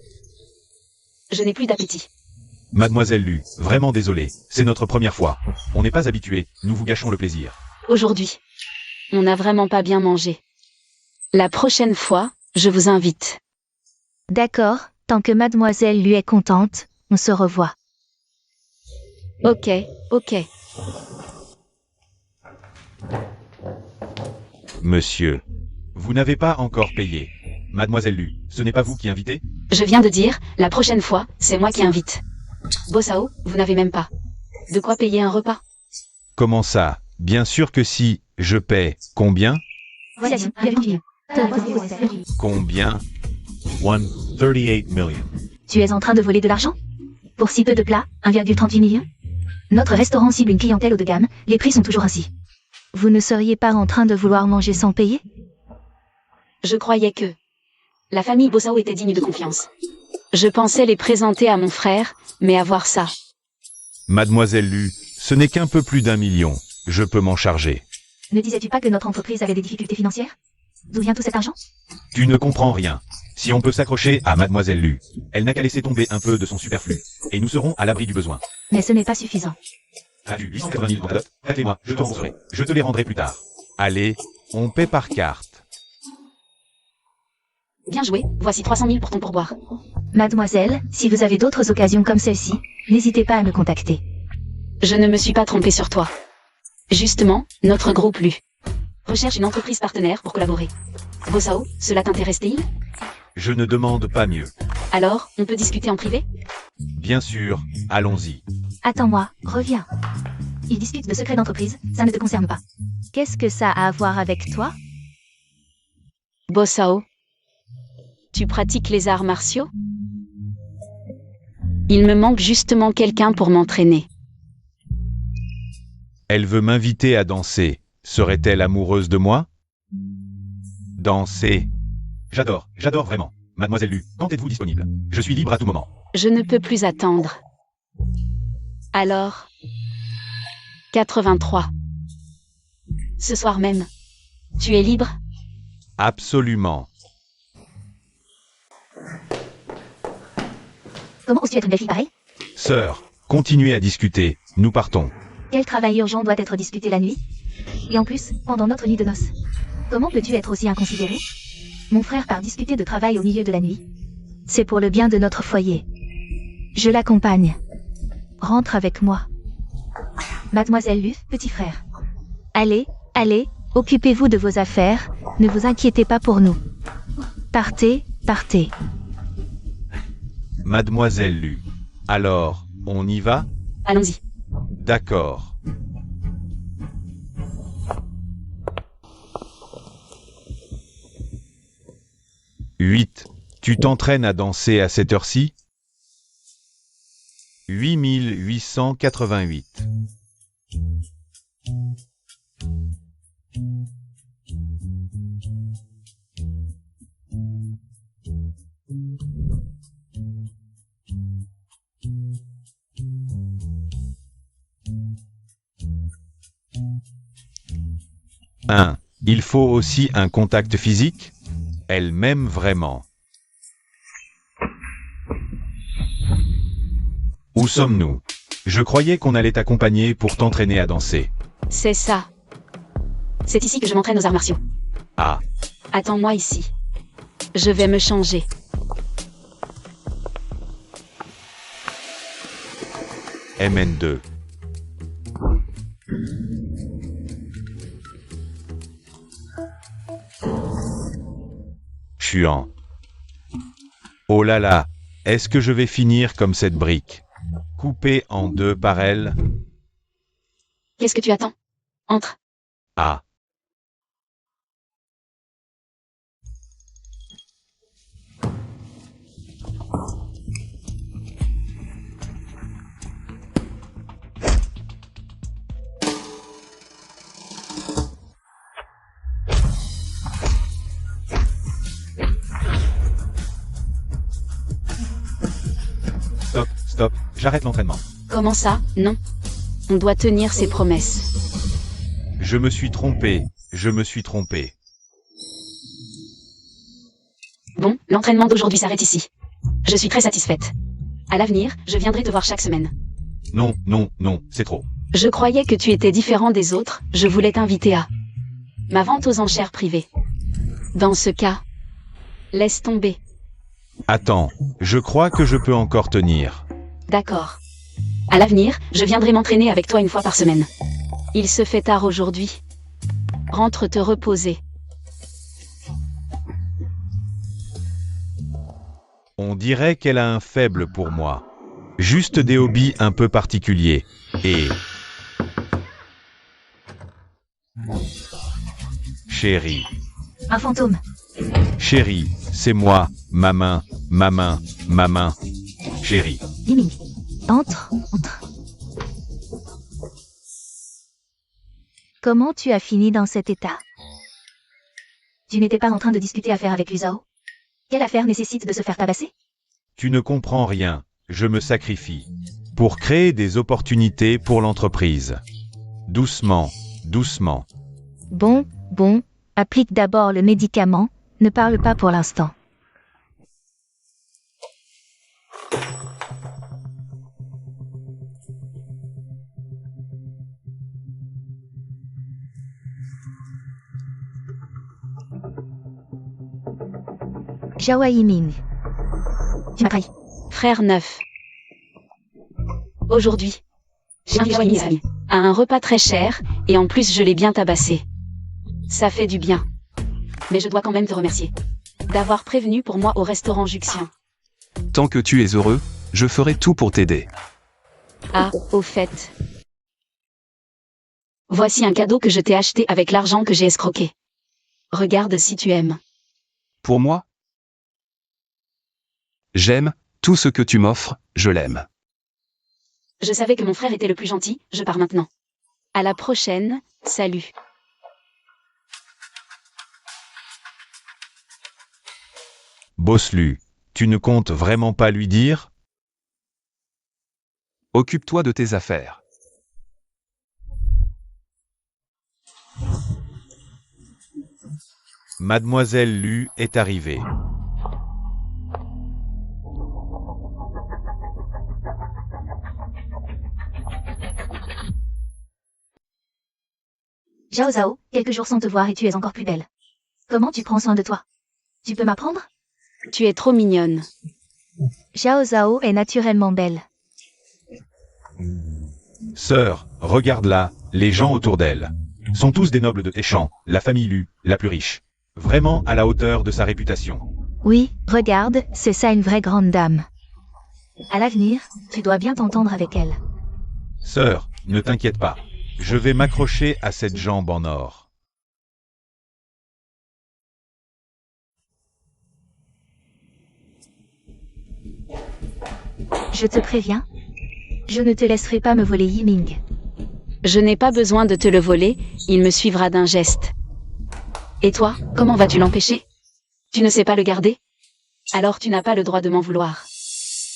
Je n'ai plus d'appétit. Mademoiselle Lu, vraiment désolé, c'est notre première fois. On n'est pas habitué, nous vous gâchons le plaisir. Aujourd'hui, on n'a vraiment pas bien mangé. La prochaine fois, je vous invite. D'accord, tant que mademoiselle lui est contente, on se revoit. Ok, ok. Monsieur, vous n'avez pas encore payé. Mademoiselle Lu, ce n'est pas vous qui invitez? Je viens de dire, la prochaine fois, c'est moi qui invite. Bossao, vous n'avez même pas de quoi payer un repas. Comment ça? Bien sûr que si, je paie. Combien? Combien? 138 million. Tu es en train de voler de l'argent? Pour si peu de plats, 1,38 million? Notre restaurant cible une clientèle haut de gamme, les prix sont toujours ainsi. Vous ne seriez pas en train de vouloir manger sans payer? Je croyais que la famille Bossao était digne de confiance. Je pensais les présenter à mon frère, mais à voir ça. Mademoiselle Lu, ce n'est qu'un peu plus d'1 million. Je peux m'en charger. Ne disais-tu pas que notre entreprise avait des difficultés financières? D'où vient tout cet argent? Tu ne comprends rien. Si on peut s'accrocher à Mademoiselle Lu, elle n'a qu'à laisser tomber un peu de son superflu. Et nous serons à l'abri du besoin. Mais ce n'est pas suffisant. As-tu 880 000 dollars? Faites-les-moi, je te rembourserai. Je te les rendrai plus tard. Allez, on paie par carte. Bien joué, voici 300 000 pour ton pourboire. Mademoiselle, si vous avez d'autres occasions comme celle-ci, n'hésitez pas à me contacter. Je ne me suis pas trompé sur toi. Justement, notre groupe Lu recherche une entreprise partenaire pour collaborer. Bossao, cela t'intéresse-t-il? Je ne demande pas mieux. Alors, on peut discuter en privé? Bien sûr, allons-y. Attends-moi, reviens. Ils discutent de secrets d'entreprise, ça ne te concerne pas. Qu'est-ce que ça a à voir avec toi? Bossao, tu pratiques les arts martiaux? Il me manque justement quelqu'un pour m'entraîner. Elle veut m'inviter à danser. Serait-elle amoureuse de moi? Danser. J'adore vraiment. Mademoiselle Lu, quand êtes-vous disponible? Je suis libre à tout moment. Je ne peux plus attendre. Alors, 83. Ce soir même. Tu es libre? Absolument. Comment oses-tu être une belle fille pareille? Sœur, continuez à discuter. Nous partons. Quel travail urgent doit être discuté la nuit? Et en plus, pendant notre nuit de noces. Comment peux-tu être aussi inconsidéré? Mon frère part discuter de travail au milieu de la nuit. C'est pour le bien de notre foyer. Je l'accompagne. Rentre avec moi. Mademoiselle Lu, petit frère. Allez, allez, Occupez-vous de vos affaires, ne vous inquiétez pas pour nous. Partez, partez. Mademoiselle Lu. Alors, on y va? Allons-y. D'accord. Huit. Tu t'entraînes à danser à cette heure-ci? 8888. Il faut aussi un contact physique? Elle m'aime vraiment. Où sommes-nous? Je croyais qu'on allait t'accompagner pour t'entraîner à danser. C'est ça. C'est ici que je m'entraîne aux arts martiaux. Ah, Attends-moi ici. Je vais me changer. MN2. Chuan. Oh là là, est-ce que je vais finir comme cette brique? Coupée en deux par elle? Qu'est-ce que tu attends? Entre. Ah. Stop, j'arrête l'entraînement. Comment ça? Non. On doit tenir ses promesses. Je me suis trompé. Bon, l'entraînement d'aujourd'hui s'arrête ici. Je suis très satisfaite. À l'avenir, je viendrai te voir chaque semaine. Non, c'est trop. Je croyais que tu étais différent des autres, je voulais t'inviter à ma vente aux enchères privées. Dans ce cas, laisse tomber. Attends, je crois que je peux encore tenir. D'accord. À l'avenir, je viendrai m'entraîner avec toi une fois par semaine. Il se fait tard aujourd'hui. Rentre te reposer. On dirait qu'elle a un faible pour moi. Juste des hobbies un peu particuliers. Et... Chérie. Un fantôme. Chérie, c'est moi. Ma main. Chérie. Yiming. Entre. Comment tu as fini dans cet état? Tu n'étais pas en train de discuter affaire avec Luzao? Quelle affaire nécessite de se faire tabasser? Tu ne comprends rien. Je me sacrifie. Pour créer des opportunités pour l'entreprise. Doucement. Bon, applique d'abord le médicament, ne parle pas pour l'instant. Jawa Yiming. Tu m'as trahi. Frère neuf. Aujourd'hui, j'ai invité mes amis à un repas très cher, et en plus je l'ai bien tabassé. Ça fait du bien. Mais je dois quand même te remercier d'avoir prévenu pour moi au restaurant Juxian. Tant que tu es heureux, je ferai tout pour t'aider. Ah, au fait. Voici un cadeau que je t'ai acheté avec l'argent que j'ai escroqué. Regarde si tu aimes. Pour moi? J'aime, tout ce que tu m'offres, je l'aime. Je savais que mon frère était le plus gentil, je pars maintenant. À la prochaine, salut. Bosslu, tu ne comptes vraiment pas lui dire? Occupe-toi de tes affaires. Mademoiselle Lu est arrivée. Zhao Zhao, quelques jours sans te voir et tu es encore plus belle. Comment tu prends soin de toi? Tu peux m'apprendre? Tu es trop mignonne. Zhao Zhao est naturellement belle. Sœur, regarde là, les gens autour d'elle. sont tous des nobles de Téchamp, la famille Lu, la plus riche. Vraiment à la hauteur de sa réputation. Oui, regarde, c'est ça une vraie grande dame. À l'avenir, tu dois bien t'entendre avec elle. Sœur, ne t'inquiète pas. Je vais m'accrocher à cette jambe en or. Je te préviens, je ne te laisserai pas me voler Yiming. Je n'ai pas besoin de te le voler, il me suivra d'un geste. Et toi, comment vas-tu l'empêcher? Tu ne sais pas le garder? Alors tu n'as pas le droit de m'en vouloir.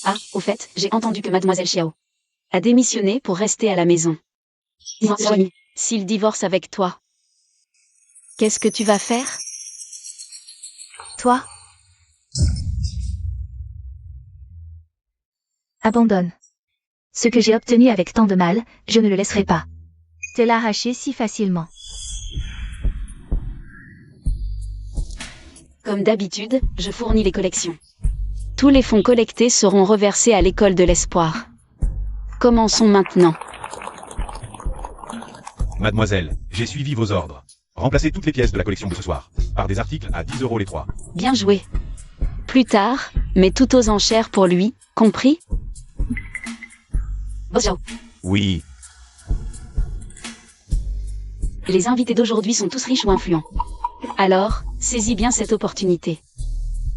Ah, au fait, j'ai entendu que Mademoiselle Xiao a démissionné pour rester à la maison. S'il divorce avec toi, qu'est-ce que tu vas faire? Toi? Abandonne. Ce que j'ai obtenu avec tant de mal, je ne le laisserai pas te l'arracher si facilement. Comme d'habitude, je fournis les collections. Tous les fonds collectés seront reversés à l'école de l'espoir. Commençons maintenant. Mademoiselle, j'ai suivi vos ordres. Remplacez toutes les pièces de la collection de ce soir, par des articles à 10 € les 3. Bien joué. Plus tard, mets tout aux enchères pour lui, compris? Boss Zhao, Oui, les invités d'aujourd'hui sont tous riches ou influents. Alors, saisis bien cette opportunité.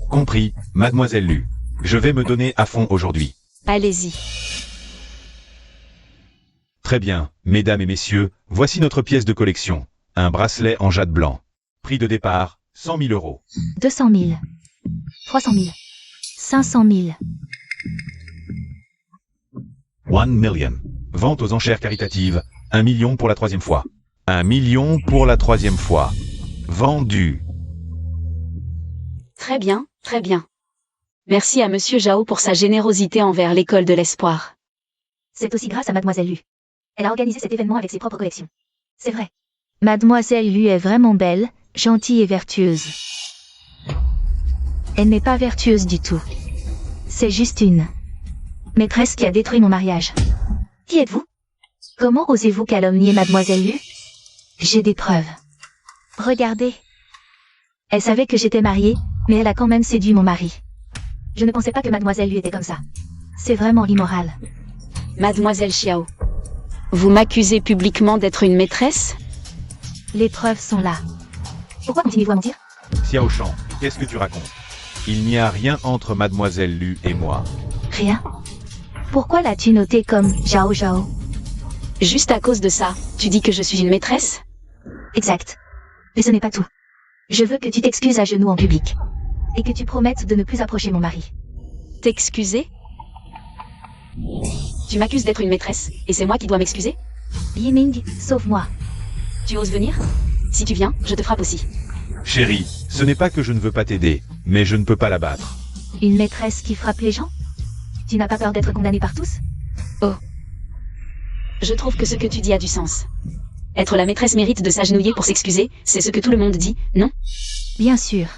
compris, Mademoiselle Lu. Je vais me donner à fond aujourd'hui. Allez-y. Très bien, mesdames et messieurs, voici notre pièce de collection. Un bracelet en jade blanc. Prix de départ, 100 000 €. 200 000. 300 000. 500 000. 1 million. Vente aux enchères caritatives, 1 million pour la 3e fois. 1 million pour la 3e fois. Vendu. Très bien, très bien. Merci à Monsieur Zhao pour sa générosité envers l'école de l'espoir. C'est aussi grâce à Mademoiselle Lu. Elle a organisé cet événement avec ses propres collections. C'est vrai. Mademoiselle Lu est vraiment belle, gentille et vertueuse. Elle n'est pas vertueuse du tout. C'est juste une maîtresse qui a détruit mon mariage. Qui êtes-vous? Comment osez-vous calomnier Mademoiselle Lu? J'ai des preuves. Regardez. Elle savait que j'étais mariée, mais elle a quand même séduit mon mari. Je ne pensais pas que Mademoiselle Lu était comme ça. C'est vraiment immoral. Mademoiselle Xiao, vous m'accusez publiquement d'être une maîtresse? Les preuves sont là. Pourquoi continuez-vous à mentir? Xiao Shan, qu'est-ce que tu racontes? Il n'y a rien entre Mademoiselle Lu et moi. Rien. Pourquoi l'as-tu noté comme Zhao Zhao? Juste à cause de ça, tu dis que je suis une maîtresse? Exact. Mais ce n'est pas tout. Je veux que tu t'excuses à genoux en public. Et que tu promettes de ne plus approcher mon mari. T'excuser? Tu m'accuses d'être une maîtresse, et c'est moi qui dois m'excuser? Yiming, sauve-moi. Tu oses venir? Si tu viens, je te frappe aussi. Chérie, ce n'est pas que je ne veux pas t'aider, mais je ne peux pas la battre. Une maîtresse qui frappe les gens? Tu n'as pas peur d'être condamnée par tous? Oh. Je trouve que ce que tu dis a du sens. Être la maîtresse mérite de s'agenouiller pour s'excuser, c'est ce que tout le monde dit, non? Bien sûr.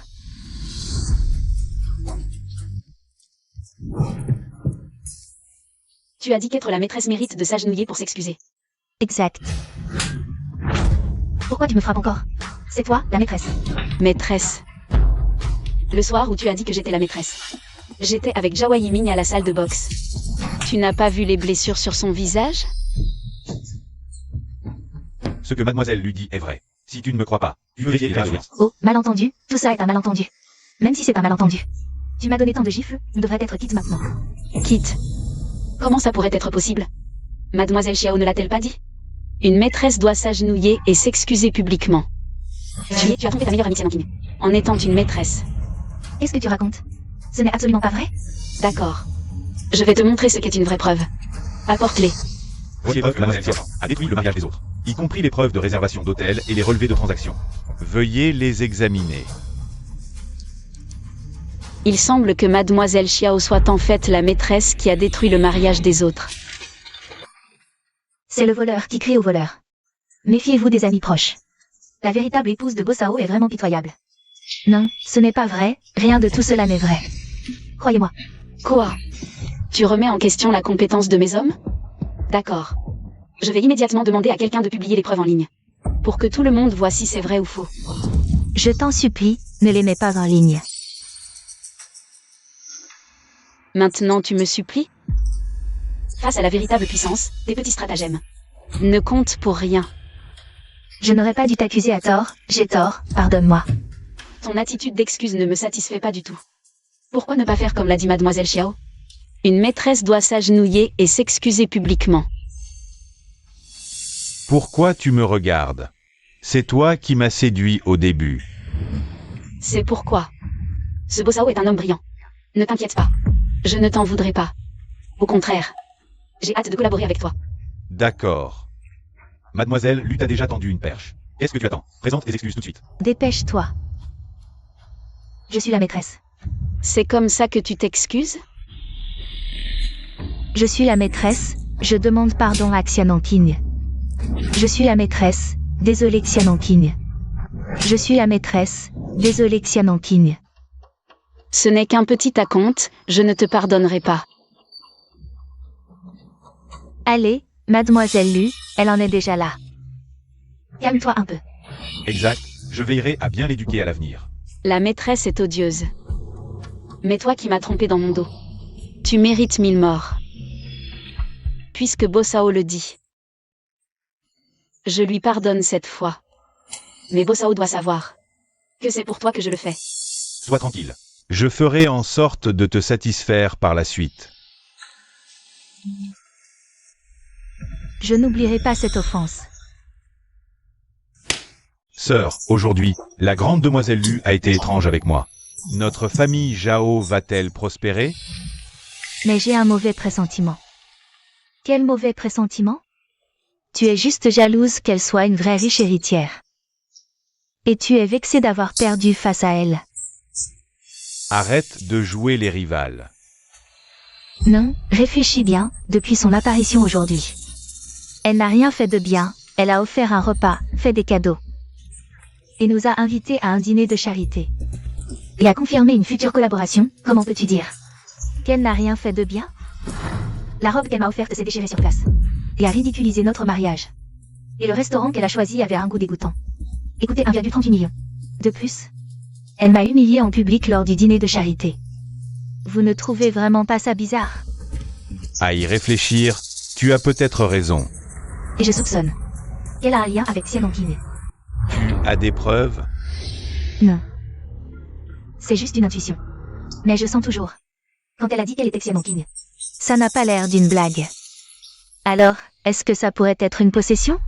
Tu as dit qu'être la maîtresse mérite de s'agenouiller pour s'excuser. Exact. Pourquoi tu me frappes encore? C'est toi, la maîtresse. Maîtresse. Le soir où tu as dit que j'étais la maîtresse. J'étais avec Zhao Yiming à la salle de boxe. Tu n'as pas vu les blessures sur son visage? Ce que Mademoiselle Lu dit est vrai. Si tu ne me crois pas, tu veux vérifier les résultats. Oh, malentendu, tout ça est un malentendu. Même si c'est un malentendu. Tu m'as donné tant de gifles, on devrait être quitte maintenant. Quitte. Comment ça pourrait être possible? Mademoiselle Xiao ne l'a-t-elle pas dit? Une maîtresse doit s'agenouiller et s'excuser publiquement. Tu as trompé ta meilleure amitié Nanking. En étant une maîtresse. Qu'est-ce que tu racontes? Ce n'est absolument pas vrai? D'accord. Je vais te montrer ce qu'est une vraie preuve. Apporte-les. Voici les preuves que Mademoiselle Xiao a détruit le mariage des autres, y compris les preuves de réservation d'hôtel et les relevés de transactions. Veuillez les examiner. Il semble que Mademoiselle Xiao soit en fait la maîtresse qui a détruit le mariage des autres. C'est le voleur qui crie au voleur. Méfiez-vous des amis proches. La véritable épouse de Bosao est vraiment pitoyable. Non, ce n'est pas vrai, rien de tout cela n'est vrai. Croyez-moi. Quoi? Tu remets en question la compétence de mes hommes? D'accord. Je vais immédiatement demander à quelqu'un de publier les preuves en ligne. pour que tout le monde voit si c'est vrai ou faux. Je t'en supplie, ne les mets pas en ligne. Maintenant tu me supplies? Face à la véritable puissance, tes petits stratagèmes ne comptent pour rien. Je n'aurais pas dû t'accuser à tort, j'ai tort, pardonne-moi. Ton attitude d'excuse ne me satisfait pas du tout. Pourquoi ne pas faire comme l'a dit Mademoiselle Xiao? Une maîtresse doit s'agenouiller et s'excuser publiquement. Pourquoi tu me regardes? C'est toi qui m'as séduit au début. C'est pourquoi. Ce Bosao est un homme brillant. Ne t'inquiète pas. Je ne t'en voudrais pas. Au contraire. J'ai hâte de collaborer avec toi. D'accord. Mademoiselle Lu t'a déjà tendu une perche. Qu'est-ce que tu attends? Présente tes excuses tout de suite. Dépêche-toi. Je suis la maîtresse. C'est comme ça que tu t'excuses? Je suis la maîtresse, je demande pardon à Xianongqing. Je suis la maîtresse, désolé Xianongqing. Je suis la maîtresse, désolé Xianongqing. Ce n'est qu'un petit acompte, je ne te pardonnerai pas. Allez, Mademoiselle Lu, elle en est déjà là. Calme-toi un peu. Exact, je veillerai à bien l'éduquer à l'avenir. La maîtresse est odieuse. Mais toi qui m'as trompé dans mon dos, tu mérites 1000 morts. Puisque Bosao le dit. Je lui pardonne cette fois. Mais Bosao doit savoir que c'est pour toi que je le fais. Sois tranquille. Je ferai en sorte de te satisfaire par la suite. Je n'oublierai pas cette offense. Sœur, aujourd'hui, la grande demoiselle Lu a été étrange avec moi. Notre famille Zhao va-t-elle prospérer? Mais j'ai un mauvais pressentiment. Quel mauvais pressentiment? Tu es juste jalouse qu'elle soit une vraie riche héritière. Et tu es vexée d'avoir perdu face à elle. Arrête de jouer les rivales. Non, réfléchis bien, depuis son apparition aujourd'hui. Elle n'a rien fait de bien, elle a offert un repas, fait des cadeaux. Et nous a invités à un dîner de charité. Et a confirmé une future collaboration, comment peux-tu dire? Qu'elle n'a rien fait de bien? La robe qu'elle m'a offerte s'est déchirée sur place. Et a ridiculisé notre mariage. Et le restaurant qu'elle a choisi avait un goût dégoûtant. Et coûtait 1,38 million. De plus, elle m'a humiliée en public lors du dîner de charité. Vous ne trouvez vraiment pas ça bizarre? À y réfléchir, tu as peut-être raison. Et je soupçonne qu'elle a un lien avec Xianongqing. Tu as des preuves? Non. C'est juste une intuition. Mais je sens toujours. Quand elle a dit qu'elle était Xianongqing. Ça n'a pas l'air d'une blague. Alors, est-ce que ça pourrait être une possession?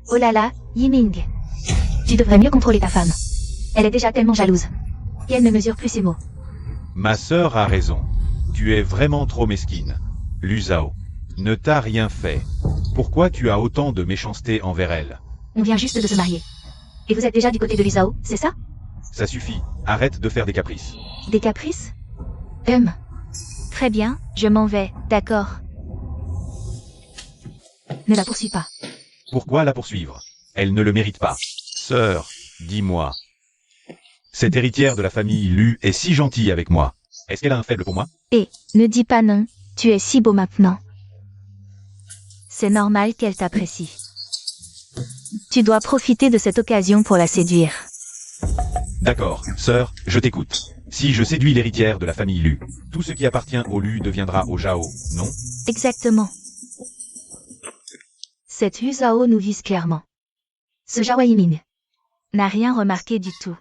Oh là là, Yiming. Tu devrais mieux contrôler ta femme. Elle est déjà tellement jalouse. Et elle ne mesure plus ses mots. Ma sœur a raison. Tu es vraiment trop mesquine. Lu Zhao ne t'a rien fait. Pourquoi tu as autant de méchanceté envers elle? On vient juste de se marier. Et vous êtes déjà du côté de Lu Zhao, c'est ça? Ça suffit. Arrête de faire des caprices. Des caprices? Très bien, je m'en vais, d'accord. Ne la poursuis pas. Pourquoi la poursuivre? Elle ne le mérite pas. Sœur, dis-moi. Cette héritière de la famille Lu est si gentille avec moi. Est-ce qu'elle a un faible pour moi? Et, ne dis pas non, tu es si beau maintenant. C'est normal qu'elle t'apprécie. Tu dois profiter de cette occasion pour la séduire. D'accord, sœur, je t'écoute. Si je séduis l'héritière de la famille Lu, tout ce qui appartient au Lu deviendra au Zhao, non? Exactement. Cette Hu Zhao nous vise clairement. Ce Zhao Yiming n'a rien remarqué du tout.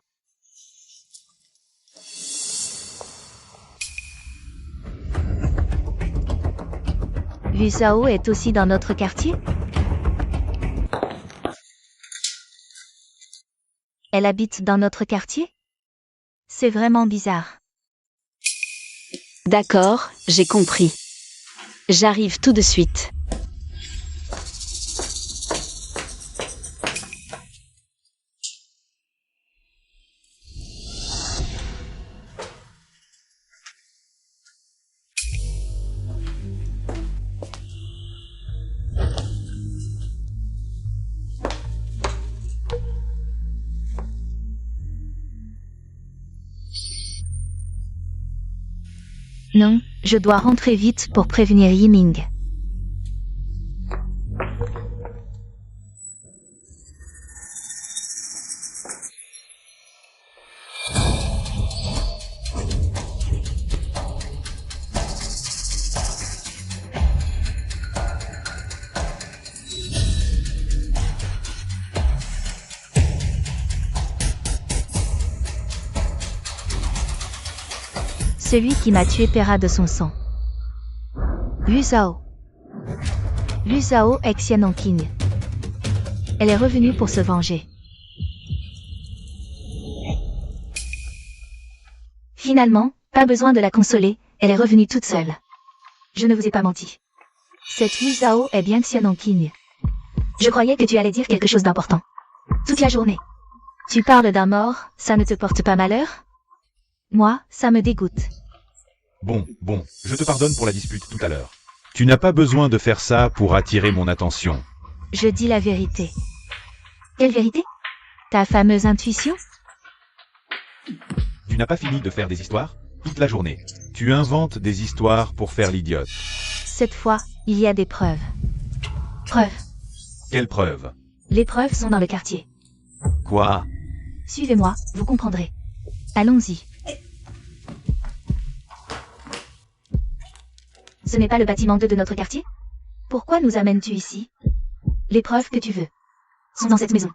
Hu Zhao est aussi dans notre quartier? Elle habite dans notre quartier? C'est vraiment bizarre. D'accord, j'ai compris. J'arrive tout de suite. Non, je dois rentrer vite pour prévenir Yiming. Celui qui m'a tué paiera de son sang. Lu Zhao. Lu Zhao est Xian King. Elle est revenue pour se venger. Finalement, pas besoin de la consoler, elle est revenue toute seule. Je ne vous ai pas menti. Cette Lu Zhao est bien Xian King. Je croyais que tu allais dire quelque chose d'important. Toute la journée. Tu parles d'un mort, ça ne te porte pas malheur? Moi, ça me dégoûte. Bon, je te pardonne pour la dispute tout à l'heure. Tu n'as pas besoin de faire ça pour attirer mon attention. Je dis la vérité. Quelle vérité? Ta fameuse intuition? Tu n'as pas fini de faire des histoires? Toute la journée. Tu inventes des histoires pour faire l'idiote. Cette fois, il y a des preuves. Preuves. Quelles preuves? Les preuves sont dans le quartier. Quoi? Suivez-moi, vous comprendrez. Allons-y. Ce n'est pas le bâtiment 2 de notre quartier? Pourquoi nous amènes-tu ici? Les preuves que tu veux sont dans cette maison.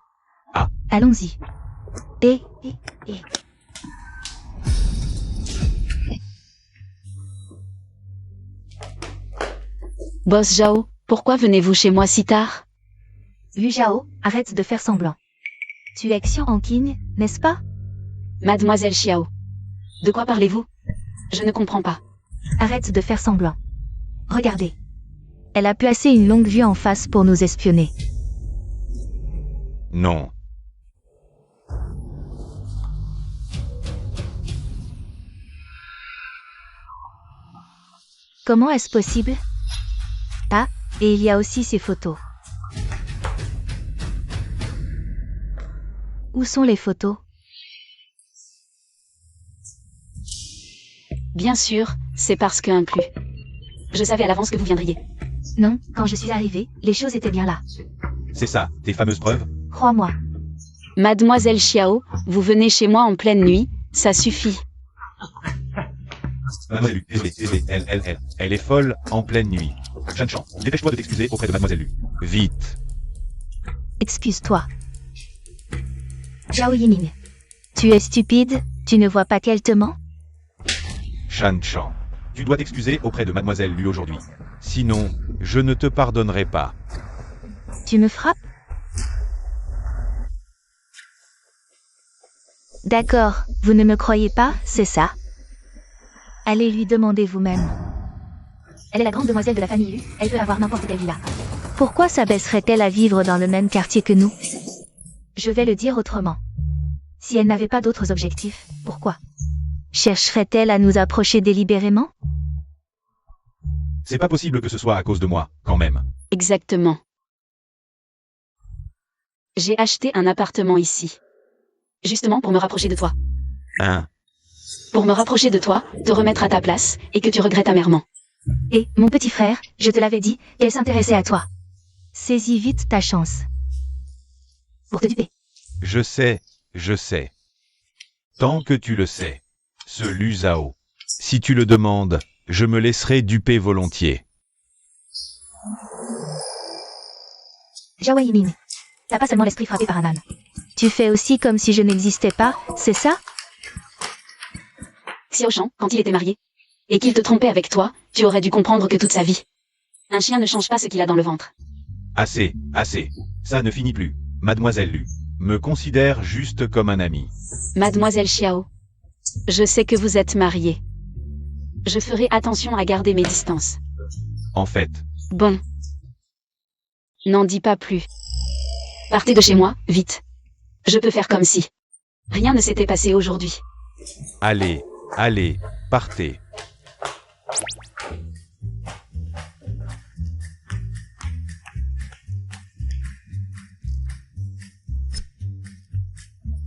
Ah. Allons-y. Et. Boss Zhao, pourquoi venez-vous chez moi si tard? Lu Zhao, arrête de faire semblant. Tu es Xian King, n'est-ce pas? Mademoiselle Xiao. De quoi parlez-vous? Je ne comprends pas. Arrête de faire semblant. Regardez. Elle a placé une longue vue en face pour nous espionner. Non. Comment est-ce possible? Ah, et il y a aussi ces photos. Où sont les photos? Bien sûr, c'est parce que inclus. Je savais à l'avance que vous viendriez. Non, quand je suis arrivée, les choses étaient bien là. C'est ça, tes fameuses preuves? Crois-moi. Mademoiselle Xiao, vous venez chez moi en pleine nuit, ça suffit. Mademoiselle Lu, elle est folle en pleine nuit. Shanshan, dépêche-toi de t'excuser auprès de Mademoiselle Lu. Vite. Excuse-toi. Zhao Yiming. Tu es stupide, tu ne vois pas qu'elle te ment? Shanshan, tu dois t'excuser auprès de Mademoiselle Lu aujourd'hui. Sinon, je ne te pardonnerai pas. Tu me frappes? D'accord, vous ne me croyez pas, c'est ça? Allez lui demander vous-même. Elle est la grande demoiselle de la famille Lu, elle peut avoir n'importe quelle villa. Pourquoi s'abaisserait-elle à vivre dans le même quartier que nous? Je vais le dire autrement. Si elle n'avait pas d'autres objectifs, pourquoi? Chercherait-elle à nous approcher délibérément? C'est pas possible que ce soit à cause de moi, quand même. Exactement. J'ai acheté un appartement ici. Justement pour me rapprocher de toi. Hein? Pour me rapprocher de toi, te remettre à ta place, et que tu regrettes amèrement. Et, mon petit frère, je te l'avais dit, qu'elle s'intéressait à toi. Saisis vite ta chance. Pour te duper. Je sais. Tant que tu le sais. Ce Lu Zhao. Si tu le demandes, je me laisserai duper volontiers. Zhao Yiming. T'as pas seulement l'esprit frappé par un âne. Tu fais aussi comme si je n'existais pas, c'est ça? Xiao Shan, quand il était marié, et qu'il te trompait avec toi, tu aurais dû comprendre que toute sa vie. Un chien ne change pas ce qu'il a dans le ventre. Assez. Ça ne finit plus. Mademoiselle Lu, me considère juste comme un ami. Mademoiselle Xiao, je sais que vous êtes mariée. Je ferai attention à garder mes distances. En fait, Bon. N'en dis pas plus. Partez de chez moi, vite. Je peux faire comme si rien ne s'était passé aujourd'hui. allez, partez.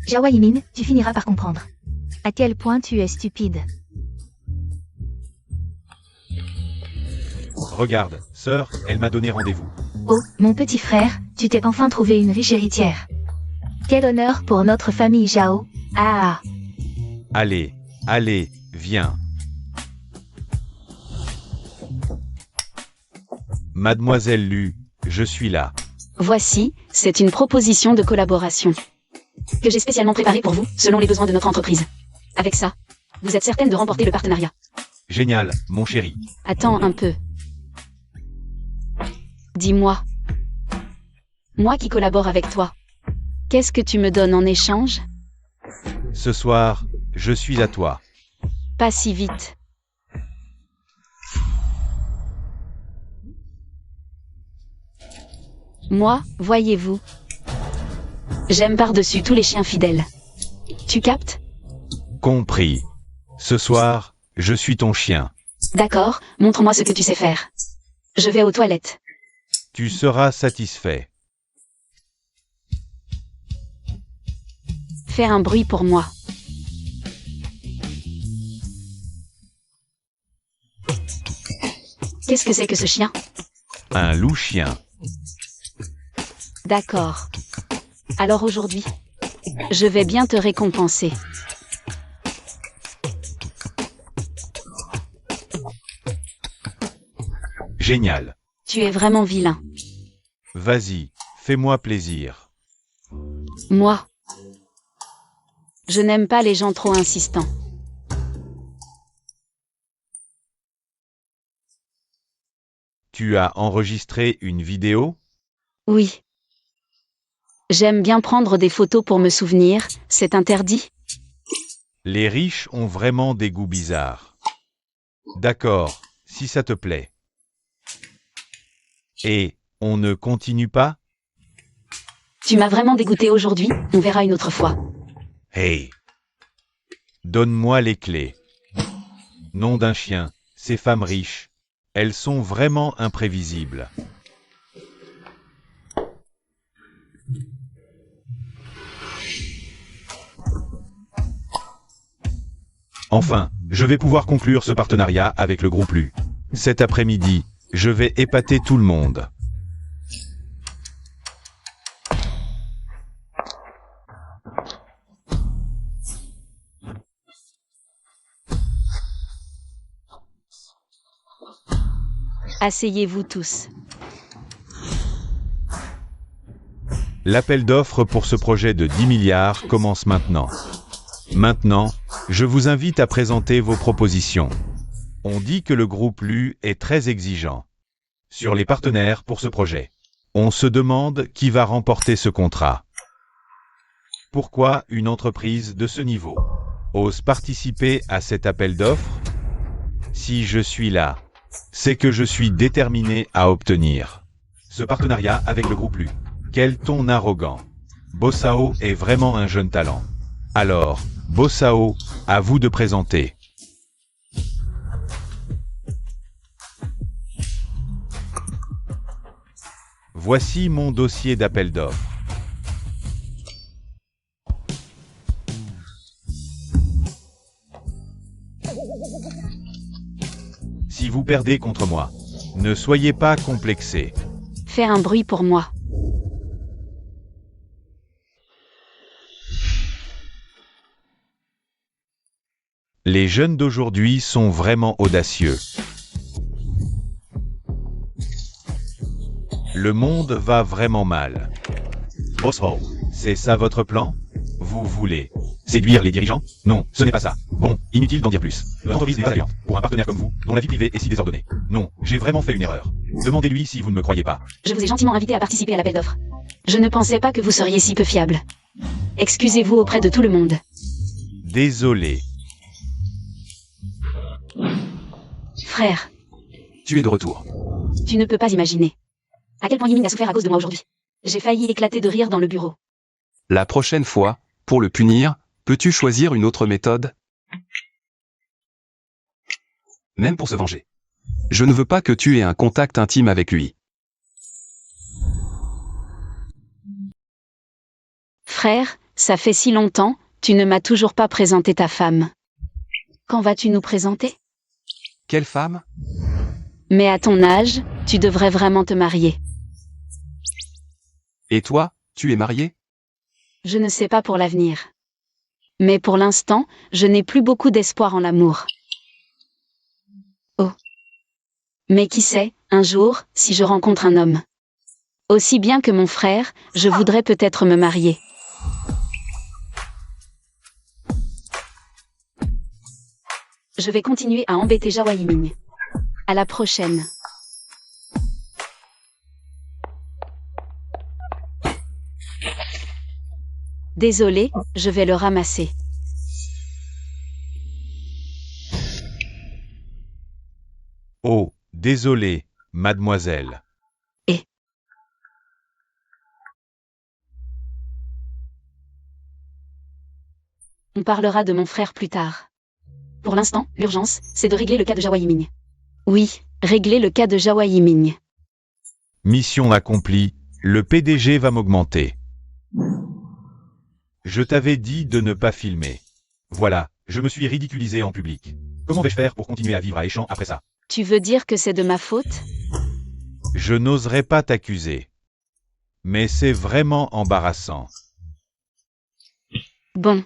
Zhao Yiming, tu finiras par comprendre. À quel point tu es stupide. Regarde, sœur, elle m'a donné rendez-vous. Oh, mon petit frère, tu t'es enfin trouvé une riche héritière. Quel honneur pour notre famille Zhao. Ah. Allez, viens. Mademoiselle Lu, je suis là. Voici, c'est une proposition de collaboration que j'ai spécialement préparée pour vous, selon les besoins de notre entreprise. Avec ça, Vous êtes certaine de remporter le partenariat? Génial, mon chéri. Attends un peu. Dis-moi. Moi qui collabore avec toi. Qu'est-ce que tu me donnes en échange? Ce soir, je suis à toi. Pas si vite. Moi, voyez-vous. J'aime par-dessus tous les chiens fidèles. Tu captes? Compris. Ce soir, je suis ton chien. D'accord, montre-moi ce que tu sais faire. Je vais aux toilettes. Tu seras satisfait. Fais un bruit pour moi. Qu'est-ce que c'est que ce chien? Un loup-chien. D'accord. Alors aujourd'hui, je vais bien te récompenser. Génial. Tu es vraiment vilain. Vas-y, fais-moi plaisir. Moi. Je n'aime pas les gens trop insistants. Tu as enregistré une vidéo? Oui. J'aime bien prendre des photos pour me souvenir, c'est interdit? Les riches ont vraiment des goûts bizarres. D'accord, si ça te plaît. Et, on ne continue pas? Tu m'as vraiment dégoûté aujourd'hui, on verra une autre fois. Hey! Donne-moi les clés. Nom d'un chien, ces femmes riches. Elles sont vraiment imprévisibles. Enfin, je vais pouvoir conclure ce partenariat avec le groupe Lu. Cet après-midi, je vais épater tout le monde. Asseyez-vous tous. L'appel d'offres pour ce projet de 10 milliards commence maintenant. Maintenant, je vous invite à présenter vos propositions. On dit que le groupe Lu est très exigeant sur les partenaires pour ce projet. On se demande qui va remporter ce contrat. Pourquoi une entreprise de ce niveau ose participer à cet appel d'offres? Si je suis là, c'est que je suis déterminé à obtenir ce partenariat avec le groupe Lu. Quel ton arrogant. Bossao est vraiment un jeune talent. Alors, Bossao, à vous de présenter. Voici mon dossier d'appel d'offres. Si vous perdez contre moi, ne soyez pas complexés. Fais un bruit pour moi. Les jeunes d'aujourd'hui sont vraiment audacieux. Le monde va vraiment mal. Bossao, c'est ça votre plan? Vous voulez séduire les dirigeants? Non, ce n'est pas ça. Bon, inutile d'en dire plus. L'entreprise n'est pas attrayante pour un partenaire comme vous, dont la vie privée est si désordonnée. Non, j'ai vraiment fait une erreur. Demandez-lui si vous ne me croyez pas. Je vous ai gentiment invité à participer à l'appel d'offres. Je ne pensais pas que vous seriez si peu fiable. Excusez-vous auprès de tout le monde. Désolé. Frère, Tu es de retour. tu ne peux pas imaginer à quel point Yiming a souffert à cause de moi aujourd'hui. J'ai failli éclater de rire dans le bureau. La prochaine fois, pour le punir, peux-tu choisir une autre méthode? Même pour se venger. Je ne veux pas que tu aies un contact intime avec lui. Frère, ça fait si longtemps, tu ne m'as toujours pas présenté ta femme. Quand vas-tu nous présenter? Quelle femme? Mais à ton âge, tu devrais vraiment te marier. Et toi, tu es marié? Je ne sais pas pour l'avenir. Mais pour l'instant, je n'ai plus beaucoup d'espoir en l'amour. Oh. Mais qui sait, un jour, si je rencontre un homme. Aussi bien que mon frère, je voudrais peut-être me marier. Je vais continuer à embêter Jawa Yiming. À la prochaine. Désolé, je vais le ramasser. Oh, désolé, mademoiselle. On parlera de mon frère plus tard. Pour l'instant, l'urgence, c'est de régler le cas de Jawa Yiming. Oui, régler le cas de Jawa Yiming. Mission accomplie, le PDG va m'augmenter. Je t'avais dit de ne pas filmer. Voilà, je me suis ridiculisé en public. Comment vais-je faire pour continuer à vivre à Échamps après ça? Tu veux dire que c'est de ma faute? Je n'oserais pas t'accuser. Mais c'est vraiment embarrassant. Bon.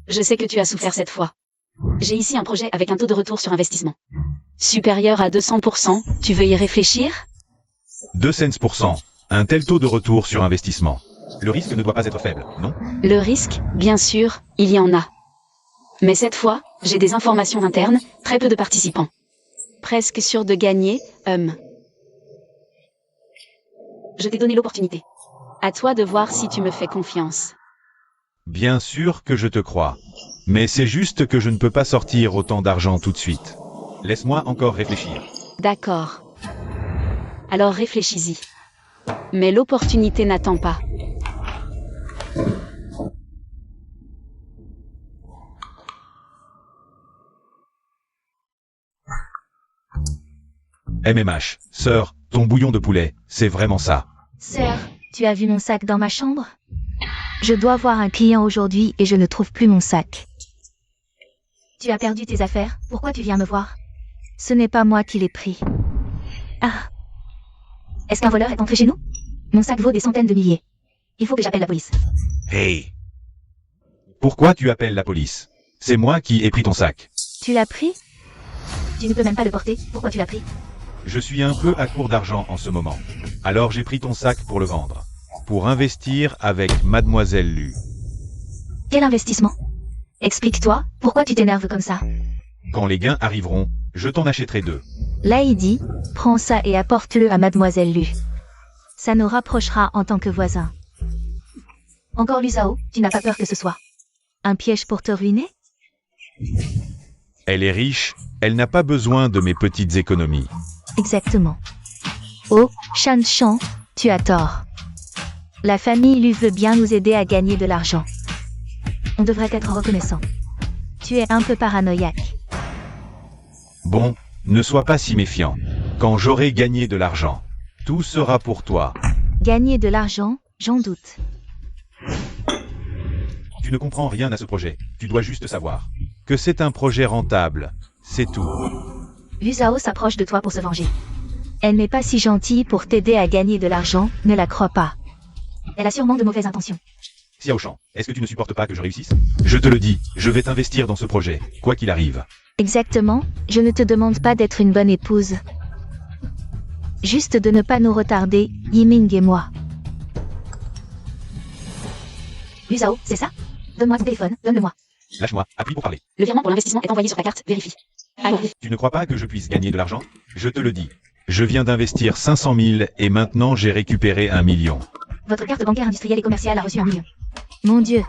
Je sais que tu as souffert cette fois. J'ai ici un projet avec un taux de retour sur investissement supérieur à 200%, tu veux y réfléchir? 2 cents pour cent. Un tel taux de retour sur investissement. Le risque ne doit pas être faible, non? Le risque, bien sûr, il y en a. Mais cette fois, j'ai des informations internes, très peu de participants. Presque sûr de gagner, Je t'ai donné l'opportunité. À toi de voir si tu me fais confiance. Bien sûr que je te crois. Mais c'est juste que je ne peux pas sortir autant d'argent tout de suite. Laisse-moi encore réfléchir. D'accord. Alors réfléchis-y. Mais l'opportunité n'attend pas. MMH, sœur, ton bouillon de poulet, c'est vraiment ça. Sœur, tu as vu mon sac dans ma chambre? Je dois voir un client aujourd'hui et je ne trouve plus mon sac. Tu as perdu tes affaires, pourquoi tu viens me voir? Ce n'est pas moi qui l'ai pris. Ah. Est-ce qu'un voleur est entré chez nous? Mon sac vaut des centaines de milliers. Il faut que j'appelle la police. Hey! Pourquoi tu appelles la police? C'est moi qui ai pris ton sac. Tu l'as pris? Tu ne peux même pas le porter, pourquoi tu l'as pris? Je suis un peu à court d'argent en ce moment. Alors j'ai pris ton sac pour le vendre. Pour investir avec Mademoiselle Lu. Quel investissement? Explique-toi, pourquoi tu t'énerves comme ça? Quand les gains arriveront, je t'en achèterai 2. Lady, prends ça et apporte-le à Mademoiselle Lu. Ça nous rapprochera en tant que voisins. Encore Lusao, tu n'as pas peur que ce soit un piège pour te ruiner? Elle est riche, elle n'a pas besoin de mes petites économies. Exactement. Oh, Shan Chan, tu as tort. La famille Lu veut bien nous aider à gagner de l'argent. On devrait être reconnaissant. Tu es un peu paranoïaque. Bon, ne sois pas si méfiant. Quand j'aurai gagné de l'argent, tout sera pour toi. Gagner de l'argent, j'en doute. Tu ne comprends rien à ce projet. Tu dois juste savoir que c'est un projet rentable. C'est tout. Lusao s'approche de toi pour se venger. Elle n'est pas si gentille pour t'aider à gagner de l'argent, ne la crois pas. Elle a sûrement de mauvaises intentions. Xiao Shan, est-ce que tu ne supportes pas que je réussisse? Je te le dis, je vais t'investir dans ce projet, quoi qu'il arrive. Exactement, je ne te demande pas d'être une bonne épouse. Juste de ne pas nous retarder, Yiming et moi. Lusao, c'est ça? Donne-moi ton téléphone, donne-le-moi. Lâche-moi, appuie pour parler. Le virement pour l'investissement est envoyé sur ta carte, vérifie. Allez. Tu ne crois pas que je puisse gagner de l'argent? Je te le dis. Je viens d'investir 500 000 et maintenant j'ai récupéré 1 million. Votre carte bancaire industrielle et commerciale a reçu 1 million. Mon Dieu.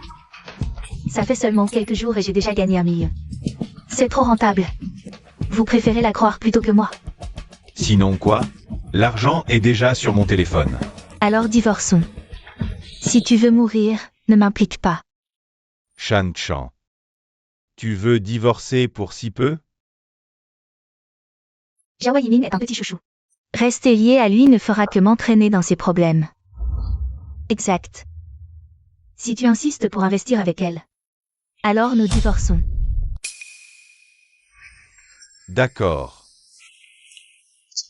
Ça fait seulement quelques jours et j'ai déjà gagné 1 million. C'est trop rentable. Vous préférez la croire plutôt que moi. Sinon quoi? L'argent est déjà sur mon téléphone. Alors divorçons. Si tu veux mourir, ne m'implique pas. Shan Chan. Tu veux divorcer pour si peu? Jawa Yiming est un petit chouchou. Rester lié à lui ne fera que m'entraîner dans ses problèmes. Exact. Si tu insistes pour investir avec elle, alors nous divorçons. D'accord.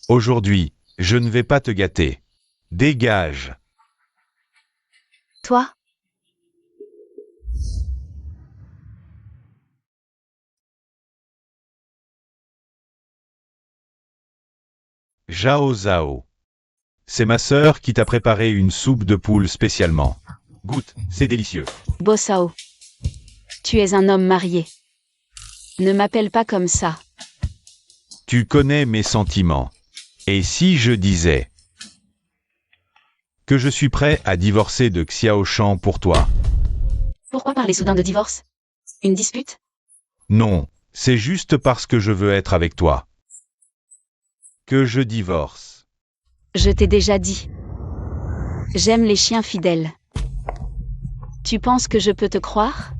Aujourd'hui, je ne vais pas te gâter. Dégage. Toi? Zhao Zhao. C'est ma sœur qui t'a préparé une soupe de poule spécialement. Goûte, c'est délicieux. Bossao. Tu es un homme marié. Ne m'appelle pas comme ça. Tu connais mes sentiments. Et si je disais que je suis prêt à divorcer de Xiaoshan pour toi? Pourquoi parler soudain de divorce? Une dispute? Non, c'est juste parce que je veux être avec toi que je divorce. Je t'ai déjà dit. J'aime les chiens fidèles. Tu penses que je peux te croire?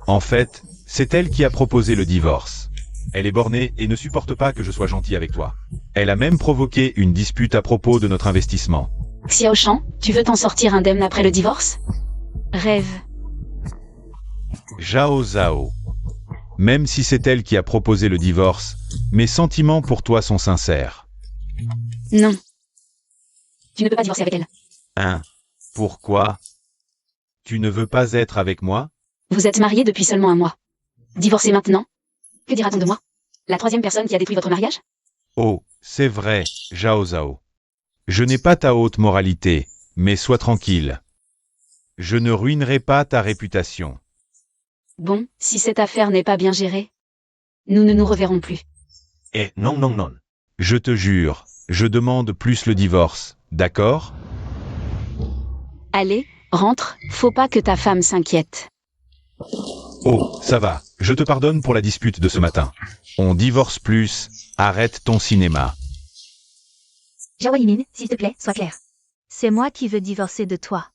En fait, c'est elle qui a proposé le divorce. Elle est bornée et ne supporte pas que je sois gentil avec toi. Elle a même provoqué une dispute à propos de notre investissement. Xiaoshan, tu veux t'en sortir indemne après le divorce? Rêve. Zhao Zhao. Même si c'est elle qui a proposé le divorce, mes sentiments pour toi sont sincères. Non. Tu ne peux pas divorcer avec elle. Hein? Pourquoi? Tu ne veux pas être avec moi? Vous êtes mariés depuis seulement 1 mois. Divorcez maintenant? Que dira-t-on de moi? La 3e personne qui a détruit votre mariage? Oh, c'est vrai, Zhao Zhao. Je n'ai pas ta haute moralité, mais sois tranquille. Je ne ruinerai pas ta réputation. Bon, si cette affaire n'est pas bien gérée, nous ne nous reverrons plus. Eh, non, non, non. Je te jure, je demande plus le divorce, d'accord? Allez, rentre, faut pas que ta femme s'inquiète. Oh, ça va, je te pardonne pour la dispute de ce matin. On divorce plus, arrête ton cinéma. Zhao Yimin, s'il te plaît, sois clair. C'est moi qui veux divorcer de toi.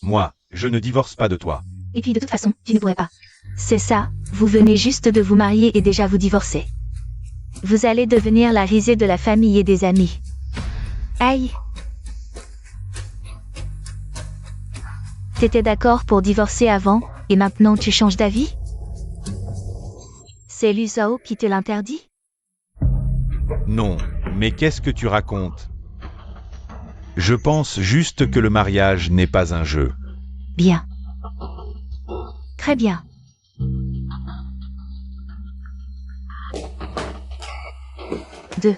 Moi, je ne divorce pas de toi. Et puis de toute façon, tu ne pourrais pas. C'est ça, vous venez juste de vous marier et déjà vous divorcer. Vous allez devenir la risée de la famille et des amis. Aïe. T'étais d'accord pour divorcer avant, et maintenant tu changes d'avis? C'est Lu Zhao qui te l'interdit? Non, mais qu'est-ce que tu racontes? Je pense juste que le mariage n'est pas un jeu. Bien. Très bien. Deux.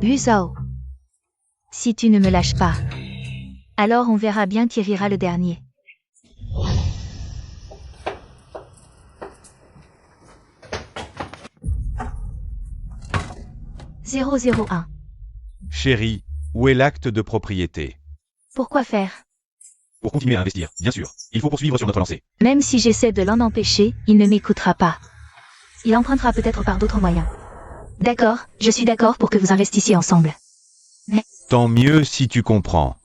Lu Zhao. Si tu ne me lâches pas, alors on verra bien qui rira le dernier. Zéro 01. Chérie, où est l'acte de propriété? Pourquoi faire? Pour continuer à investir, bien sûr. Il faut poursuivre sur notre lancée. Même si j'essaie de l'en empêcher, il ne m'écoutera pas. Il empruntera peut-être par d'autres moyens. D'accord, je suis d'accord pour que vous investissiez ensemble. Tant mieux si tu comprends.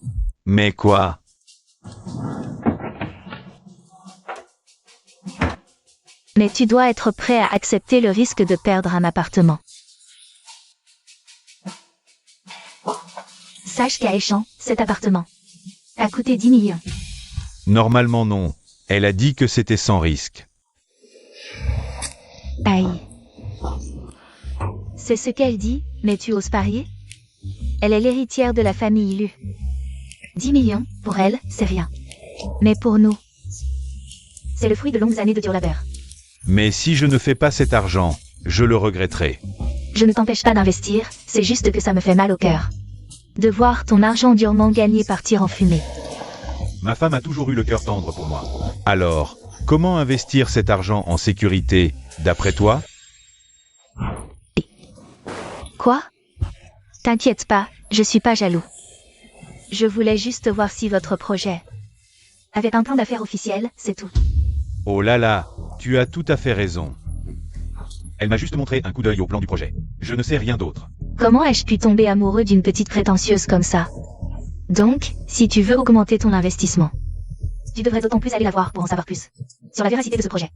Mais quoi? Mais tu dois être prêt à accepter le risque de perdre un appartement. Sache qu'à Échamps, cet appartement a coûté 10 millions. Normalement non. Elle a dit que c'était sans risque. Aïe. C'est ce qu'elle dit, mais tu oses parier? Elle est l'héritière de la famille Lu. 10 millions, pour elle, c'est rien. Mais pour nous, c'est le fruit de longues années de dur labeur. Mais si je ne fais pas cet argent, je le regretterai. Je ne t'empêche pas d'investir, c'est juste que ça me fait mal au cœur. De voir ton argent durement gagné partir en fumée. Ma femme a toujours eu le cœur tendre pour moi. Alors, comment investir cet argent en sécurité, d'après toi? Quoi? T'inquiète pas, je suis pas jaloux. Je voulais juste voir si votre projet avait un plan d'affaires officiel, c'est tout. Oh là là, tu as tout à fait raison. Elle m'a juste montré un coup d'œil au plan du projet. Je ne sais rien d'autre. Comment ai-je pu tomber amoureux d'une petite prétentieuse comme ça? Donc, si tu veux augmenter ton investissement, tu devrais d'autant plus aller la voir pour en savoir plus sur la véracité de ce projet.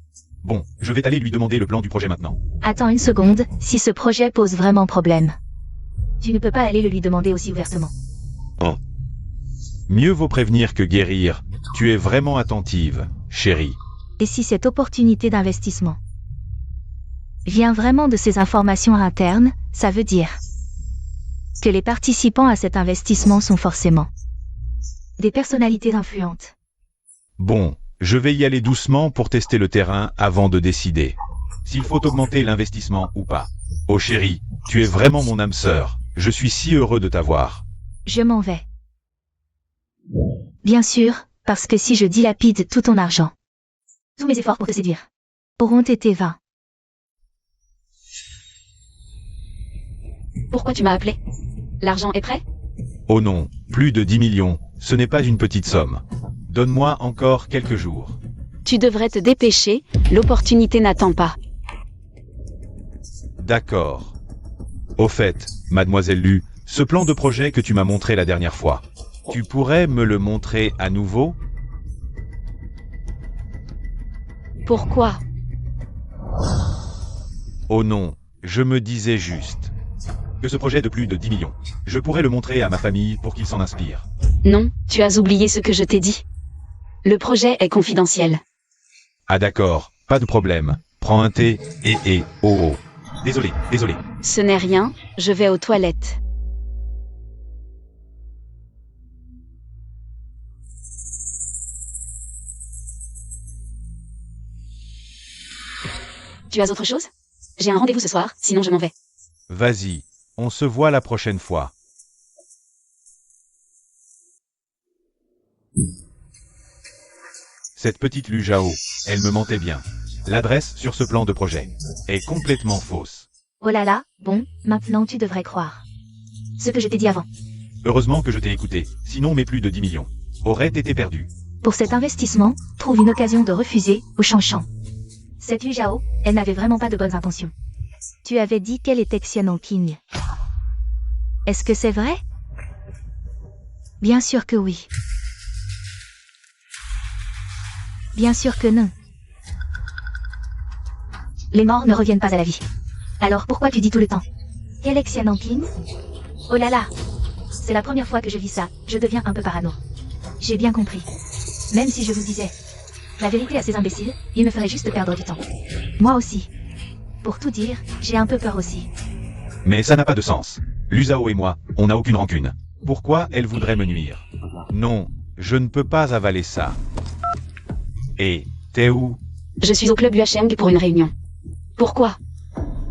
Bon, je vais aller lui demander le plan du projet maintenant. Attends une seconde, si ce projet pose vraiment problème, tu ne peux pas aller le lui demander aussi ouvertement. Mieux vaut prévenir que guérir. Tu es vraiment attentive, chérie. Et si cette opportunité d'investissement vient vraiment de ces informations internes, ça veut dire que les participants à cet investissement sont forcément des personnalités influentes. Bon, je vais y aller doucement pour tester le terrain avant de décider s'il faut augmenter l'investissement ou pas. Oh chérie, tu es vraiment mon âme sœur. Je suis si heureux de t'avoir. Je m'en vais. Bien sûr, Parce que si je dilapide tout ton argent, tous mes efforts pour te séduire auront été vains. Pourquoi tu m'as appelé? L'argent est prêt? Oh non, plus de 10 millions, ce n'est pas une petite somme. Donne-moi encore quelques jours. Tu devrais te dépêcher, l'opportunité n'attend pas. D'accord. Au fait, mademoiselle Lu, ce plan de projet que tu m'as montré la dernière fois, tu pourrais me le montrer à nouveau? Pourquoi? Oh non, je me disais juste que ce projet de plus de 10 millions, je pourrais le montrer à ma famille pour qu'ils s'en inspirent. Non, tu as oublié ce que je t'ai dit. Le projet est confidentiel. Ah d'accord, pas de problème. Prends un thé et oh. Désolé. Ce n'est rien, je vais aux toilettes. Tu as autre chose? J'ai un rendez-vous ce soir, sinon je m'en vais. Vas-y, on se voit la prochaine fois. Cette petite Lu Zhao, elle me mentait bien. L'adresse sur ce plan de projet est complètement fausse. Oh là là, bon, maintenant tu devrais croire ce que je t'ai dit avant. Heureusement que je t'ai écouté, sinon mes plus de 10 millions auraient été perdus. Pour cet investissement, trouve une occasion de refuser ou chanchant. Cette Lu Zhao, elle n'avait vraiment pas de bonnes intentions. Tu avais dit qu'elle était Xianon King. Est-ce que c'est vrai? Bien sûr que oui. Bien sûr que non. Les morts ne reviennent pas à la vie. Alors pourquoi tu dis tout le temps quelle est Xianon King? Oh là là. C'est la première fois que je vis ça, je deviens un peu parano. J'ai bien compris. Même si je vous disais la vérité à ces imbéciles, ils me feraient juste perdre du temps. Moi aussi. Pour tout dire, j'ai un peu peur aussi. Mais ça n'a pas de sens. Lu Zhao et moi, on n'a aucune rancune. Pourquoi elle voudrait me nuire? Non, je ne peux pas avaler ça. Et, t'es où? Je suis au club UHM pour une réunion. Pourquoi?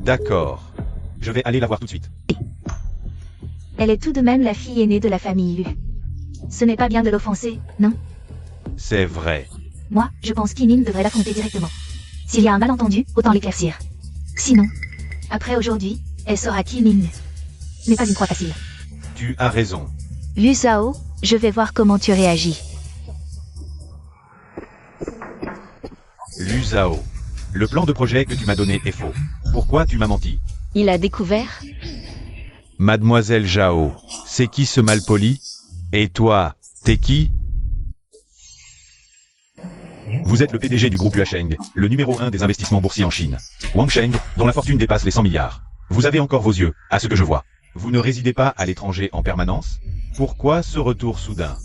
D'accord. Je vais aller la voir tout de suite. Elle est tout de même la fille aînée de la famille Lu. Ce n'est pas bien de l'offenser, non? C'est vrai. Moi, je pense qu'Inin devrait l'affronter directement. S'il y a un malentendu, autant l'éclaircir. Sinon, après aujourd'hui, elle saura qu'Inin n'est pas une proie facile. Tu as raison. Lu Zhao, je vais voir comment tu réagis. Lu Zhao. Le plan de projet que tu m'as donné est faux. Pourquoi tu m'as menti? Il a découvert? Mademoiselle Zhao, c'est qui ce malpoli? Et toi, t'es qui? Vous êtes le PDG du groupe Yuasheng, le numéro 1 des investissements boursiers en Chine. Wang Sheng, dont la fortune dépasse les 100 milliards. Vous avez encore vos yeux, à ce que je vois. Vous ne résidez pas à l'étranger en permanence? Pourquoi ce retour soudain?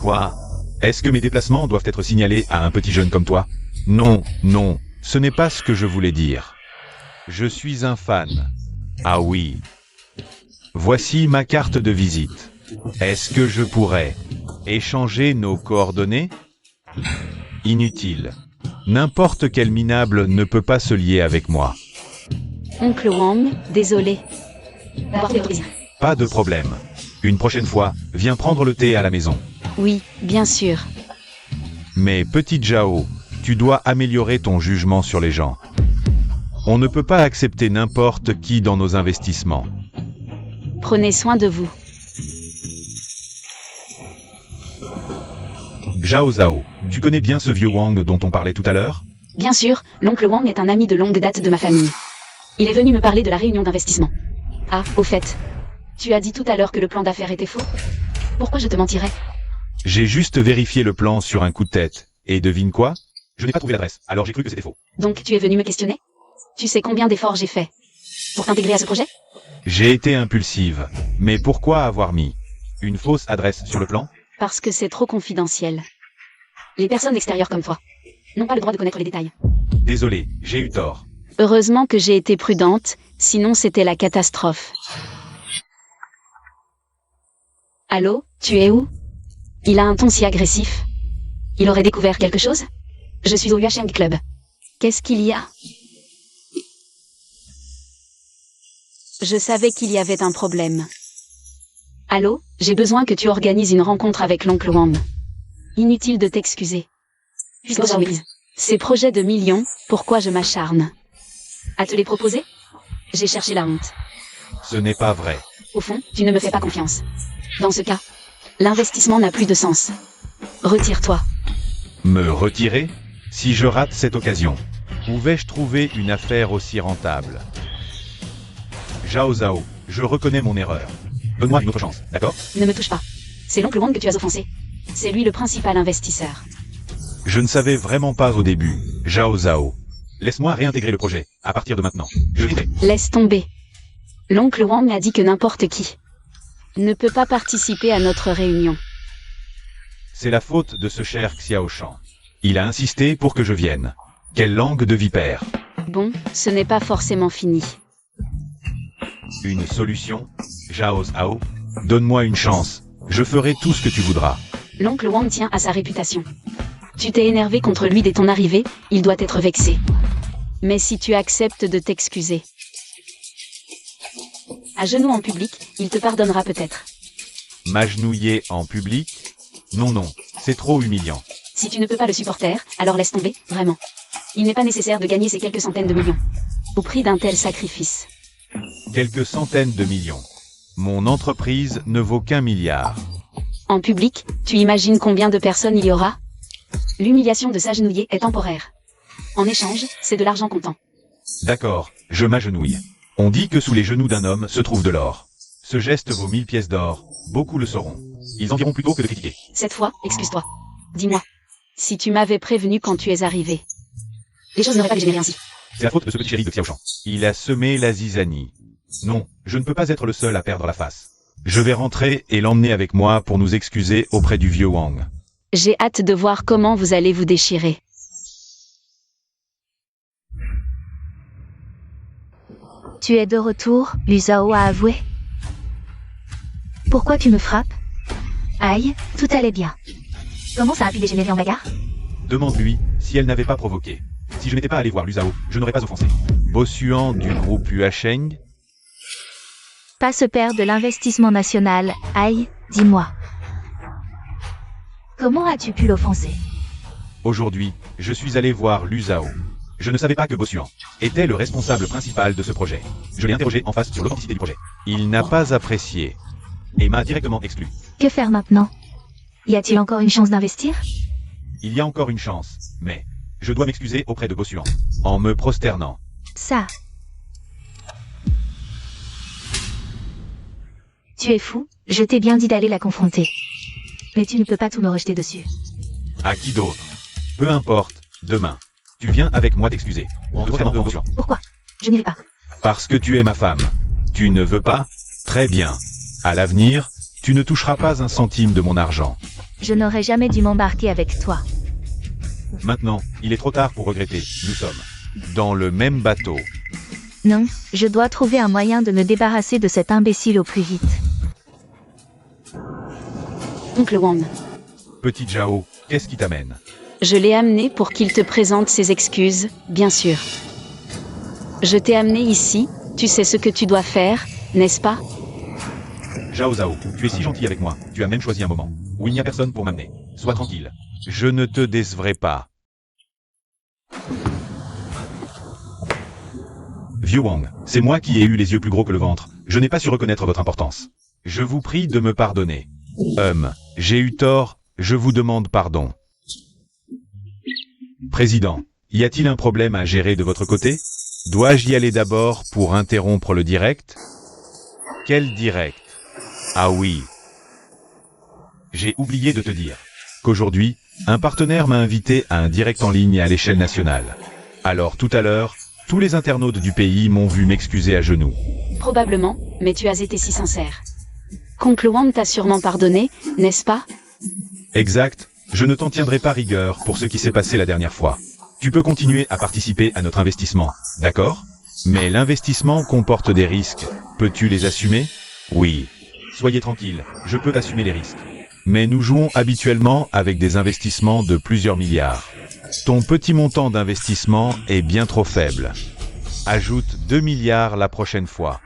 Quoi? Est-ce que mes déplacements doivent être signalés à un petit jeune comme toi? Non, ce n'est pas ce que je voulais dire. Je suis un fan. Ah oui. Voici ma carte de visite. Est-ce que je pourrais échanger nos coordonnées? Inutile. N'importe quel minable ne peut pas se lier avec moi. Oncle Wang, désolé. D'avoir fait votre plaisir. Pas de problème. Une prochaine fois, viens prendre le thé à la maison. Oui, bien sûr. Mais petite Zhao, tu dois améliorer ton jugement sur les gens. On ne peut pas accepter n'importe qui dans nos investissements. Prenez soin de vous. Zhao Zhao, tu connais bien ce vieux Wang dont on parlait tout à l'heure? Bien sûr, l'oncle Wang est un ami de longue date de ma famille. Il est venu me parler de la réunion d'investissement. Ah, au fait, tu as dit tout à l'heure que le plan d'affaires était faux. Pourquoi je te mentirais? J'ai juste vérifié le plan sur un coup de tête. Et devine quoi? Je n'ai pas trouvé l'adresse, alors j'ai cru que c'était faux. Donc tu es venu me questionner? Tu sais combien d'efforts j'ai fait pour t'intégrer à ce projet? J'ai été impulsive. Mais pourquoi avoir mis une fausse adresse sur le plan? Parce que c'est trop confidentiel. Les personnes extérieures comme toi n'ont pas le droit de connaître les détails. Désolé, j'ai eu tort. Heureusement que j'ai été prudente, sinon c'était la catastrophe. Allô, tu es où? Il a un ton si agressif. Il aurait découvert quelque chose? Je suis au Yuasheng Club. Qu'est-ce qu'il y a? Je savais qu'il y avait un problème. Allô, j'ai besoin que tu organises une rencontre avec l'oncle Wang. Inutile de t'excuser. Ces projets de millions, pourquoi je m'acharne? À te les proposer? J'ai cherché la honte. Ce n'est pas vrai. Au fond, tu ne me fais pas confiance. Dans ce cas, l'investissement n'a plus de sens. Retire-toi. Me retirer? Si je rate cette occasion, où vais-je trouver une affaire aussi rentable? Zhao Zhao, je reconnais mon erreur. Donne-moi une autre chance, d'accord? Ne me touche pas. C'est l'oncle Wang que tu as offensé. C'est lui le principal investisseur. Je ne savais vraiment pas au début, Zhao Zhao. Laisse-moi réintégrer le projet, à partir de maintenant. Je viendrai. Laisse tomber. L'oncle Wang a dit que n'importe qui ne peut pas participer à notre réunion. C'est la faute de ce cher Xiao Shan. Il a insisté pour que je vienne. Quelle langue de vipère. Bon, ce n'est pas forcément fini. Une solution? Zhao Zhao, donne-moi une chance. Je ferai tout ce que tu voudras. L'oncle Wang tient à sa réputation. Tu t'es énervé contre lui dès ton arrivée, il doit être vexé. Mais si tu acceptes de t'excuser, à genoux en public, il te pardonnera peut-être. M'agenouiller en public? Non, non, c'est trop humiliant. Si tu ne peux pas le supporter, alors laisse tomber, vraiment. Il n'est pas nécessaire de gagner ces quelques centaines de millions. Au prix d'un tel sacrifice. Quelques centaines de millions. Mon entreprise ne vaut qu'1 milliard. En public, tu imagines combien de personnes il y aura? L'humiliation de s'agenouiller est temporaire. En échange, c'est de l'argent comptant. D'accord, je m'agenouille. On dit que sous les genoux d'un homme se trouve de l'or. Ce geste vaut 1000 pièces d'or, beaucoup le sauront. Ils en diront plutôt que de critiquer. Cette fois, excuse-toi. Dis-moi. Si tu m'avais prévenu quand tu es arrivé, les choses n'auraient pas dégénéré ainsi. C'est la faute de ce petit chéri de Xiao Shan. Il a semé la zizanie. Non, je ne peux pas être le seul à perdre la face. Je vais rentrer et l'emmener avec moi pour nous excuser auprès du vieux Wang. J'ai hâte de voir comment vous allez vous déchirer. Tu es de retour, Lu Zhao a avoué. Pourquoi tu me frappes? Aïe, tout allait bien. Comment ça a pu dégénérer en bagarre? Demande-lui si elle n'avait pas provoqué. Si je n'étais pas allé voir Lu Zhao, je n'aurais pas offensé. Bossuan du groupe Huacheng? Pas ce père de l'investissement national, aïe, dis-moi. Comment as-tu pu l'offenser? Aujourd'hui, je suis allé voir Lu Zhao. Je ne savais pas que Bossuan était le responsable principal de ce projet. Je l'ai interrogé en face sur l'authenticité du projet. Il n'a pas apprécié et m'a directement exclu. Que faire maintenant? Y a-t-il encore une chance d'investir? Il y a encore une chance, mais je dois m'excuser auprès de Bossuan, en me prosternant. Ça. Tu es fou, je t'ai bien dit d'aller la confronter. Mais tu ne peux pas tout me rejeter dessus. À qui d'autre? Peu importe, demain. Tu viens avec moi t'excuser. Bossuan. Pourquoi? Je n'irai pas. Parce que tu es ma femme. Tu ne veux pas? Très bien. À l'avenir, tu ne toucheras pas un centime de mon argent. Je n'aurais jamais dû m'embarquer avec toi. Maintenant, il est trop tard pour regretter. Nous sommes dans le même bateau. Non, je dois trouver un moyen de me débarrasser de cet imbécile au plus vite. Oncle Wang, Petit Zhao, qu'est-ce qui t'amène? je l'ai amené pour qu'il te présente ses excuses, bien sûr. Je t'ai amené ici, tu sais ce que tu dois faire, n'est-ce pas? Zhao Zhao, tu es si gentil avec moi. Tu as même choisi un moment où il n'y a personne pour m'amener. Sois tranquille. Je ne te décevrai pas. Vieux Wang, c'est moi qui ai eu les yeux plus gros que le ventre. Je n'ai pas su reconnaître votre importance. Je vous prie de me pardonner. J'ai eu tort, je vous demande pardon. Président, y a-t-il un problème à gérer de votre côté? Dois-je y aller d'abord pour interrompre le direct? Quel direct? Ah oui. J'ai oublié de te dire qu'aujourd'hui, un partenaire m'a invité à un direct en ligne à l'échelle nationale. Alors tout à l'heure, tous les internautes du pays m'ont vu m'excuser à genoux. Probablement, mais tu as été si sincère. Oncle Wang t'a sûrement pardonné, n'est-ce pas? Exact, je ne t'en tiendrai pas rigueur pour ce qui s'est passé la dernière fois. Tu peux continuer à participer à notre investissement, d'accord? Mais l'investissement comporte des risques. Peux-tu les assumer? Oui. Soyez tranquille, je peux assumer les risques. Mais nous jouons habituellement avec des investissements de plusieurs milliards. Ton petit montant d'investissement est bien trop faible. Ajoute 2 milliards la prochaine fois.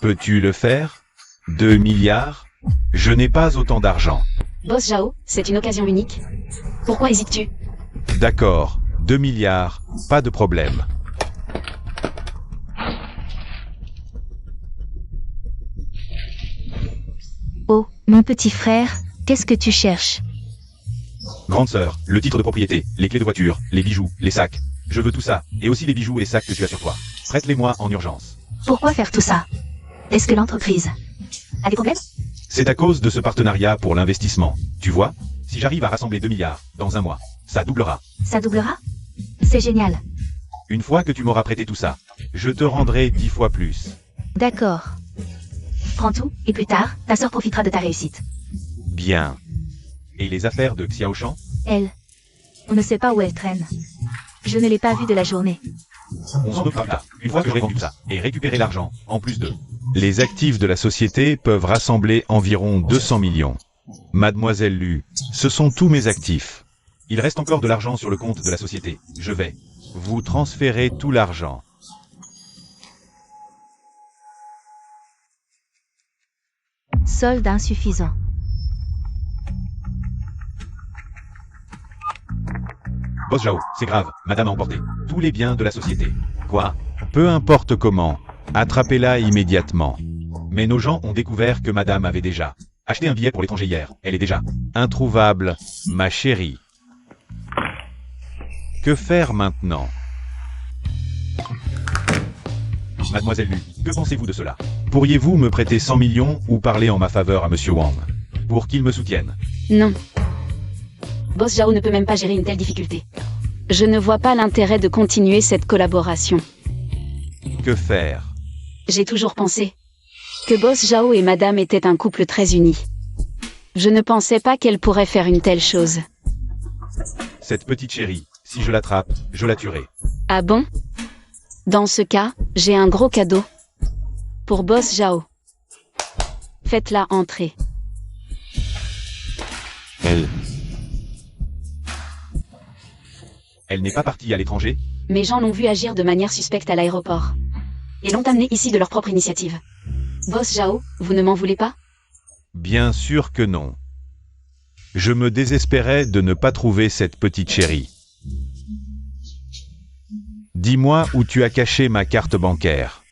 Peux-tu le faire? 2 milliards? Je n'ai pas autant d'argent. Boss Zhao, c'est une occasion unique. Pourquoi hésites-tu? D'accord, 2 milliards, pas de problème. Oh, mon petit frère, qu'est-ce que tu cherches? Grande sœur, le titre de propriété, les clés de voiture, les bijoux, les sacs. Je veux tout ça, et aussi les bijoux et sacs que tu as sur toi. Prête-les-moi en urgence. Pourquoi faire tout ça? Est-ce que l'entreprise a des problèmes? C'est à cause de ce partenariat pour l'investissement. Tu vois, si j'arrive à rassembler 2 milliards, dans un mois, ça doublera. Ça doublera? C'est génial. Une fois que tu m'auras prêté tout ça, Je te rendrai 10 fois plus. D'accord. Prends tout, et plus tard, ta sœur profitera de ta réussite. Bien. et les affaires de Xiaoshan? Elle. On ne sait pas où elle traîne. Je ne l'ai pas vue de la journée. On s'en occupera plus tard, une fois que j'aurai vendu tout ça, et récupéré l'argent, en plus de... Les actifs de la société peuvent rassembler environ 200 millions. Mademoiselle Lu, ce sont tous mes actifs. Il reste encore de l'argent sur le compte de la société. Je vais... Vous transférez tout l'argent. Solde insuffisant. Boss Zhao, c'est grave, madame a emporté tous les biens de la société. Quoi? Peu importe comment, attrapez-la immédiatement. Mais nos gens ont découvert que madame avait déjà acheté un billet pour l'étranger hier. Elle est déjà... Introuvable, ma chérie. Que faire maintenant? Mademoiselle Lu, que pensez-vous de cela? Pourriez-vous me prêter 100 millions ou parler en ma faveur à Monsieur Wang? Pour qu'il me soutienne. Non. Boss Zhao ne peut même pas gérer une telle difficulté. Je ne vois pas l'intérêt de continuer cette collaboration. Que faire? J'ai toujours pensé que Boss Zhao et Madame étaient un couple très uni. Je ne pensais pas qu'elle pourrait faire une telle chose. Cette petite chérie, si je l'attrape, je la tuerai. Ah bon? Dans ce cas, j'ai un gros cadeau. Pour Boss Zhao. Faites-la entrer. Elle n'est pas partie à l'étranger? Mes gens l'ont vu agir de manière suspecte à l'aéroport. Et l'ont amené ici de leur propre initiative. Boss Zhao, vous ne m'en voulez pas? Bien sûr que non. Je me désespérais de ne pas trouver cette petite chérie. Dis-moi où tu as caché ma carte bancaire.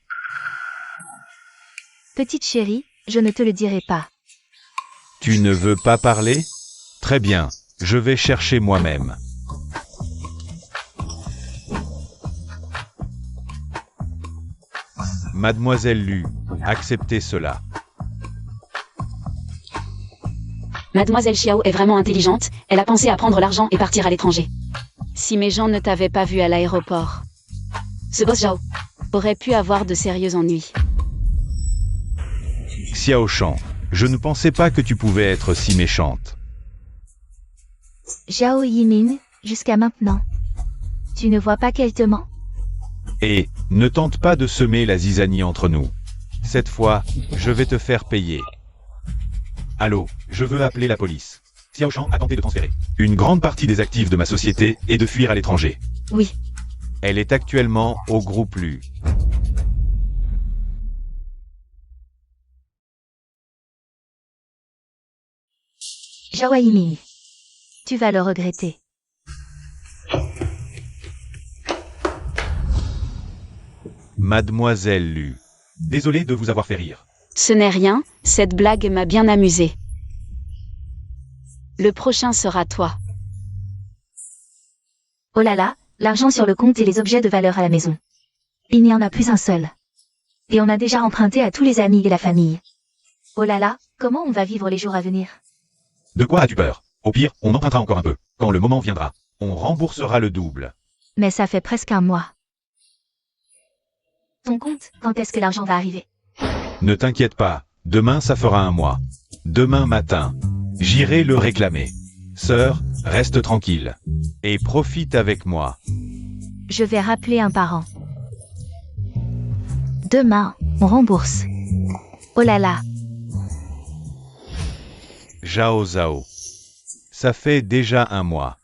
Petite chérie, je ne te le dirai pas. Tu ne veux pas parler? Très bien, je vais chercher moi-même. Mademoiselle Lu, acceptez cela. Mademoiselle Xiao est vraiment intelligente, elle a pensé à prendre l'argent et partir à l'étranger. Si mes gens ne t'avaient pas vu à l'aéroport, ce Boss Zhao aurait pu avoir de sérieux ennuis. Xiaoshan, je ne pensais pas que tu pouvais être si méchante. Zhao Yimin, jusqu'à maintenant. Tu ne vois pas qu'elle te ment? Et, ne tente pas de semer la zizanie entre nous. Cette fois, je vais te faire payer. Allô, je veux appeler la police. Xiaoshan a tenté de transférer Une grande partie des actifs de ma société et de fuir à l'étranger. Oui. Elle est actuellement au groupe Lu. Zhao Yimin. Tu vas le regretter. Mademoiselle Lu. Désolé de vous avoir fait rire. Ce n'est rien, cette blague m'a bien amusé. Le prochain sera toi. Oh là là, l'argent sur le compte et les objets de valeur à la maison. Il n'y en a plus un seul. Et on a déjà emprunté à tous les amis et la famille. Oh là là, comment on va vivre les jours à venir? De quoi as-tu peur? Au pire, on empruntera encore un peu. Quand le moment viendra, on remboursera le double. Mais ça fait presque un mois. Ton compte, quand est-ce que l'argent va arriver? Ne t'inquiète pas, demain ça fera un mois. Demain matin, j'irai le réclamer. Sœur, reste tranquille. Et profite avec moi. Je vais rappeler un parent. Demain, on rembourse. Oh là là. Zhao Zhao. Ça fait déjà un mois.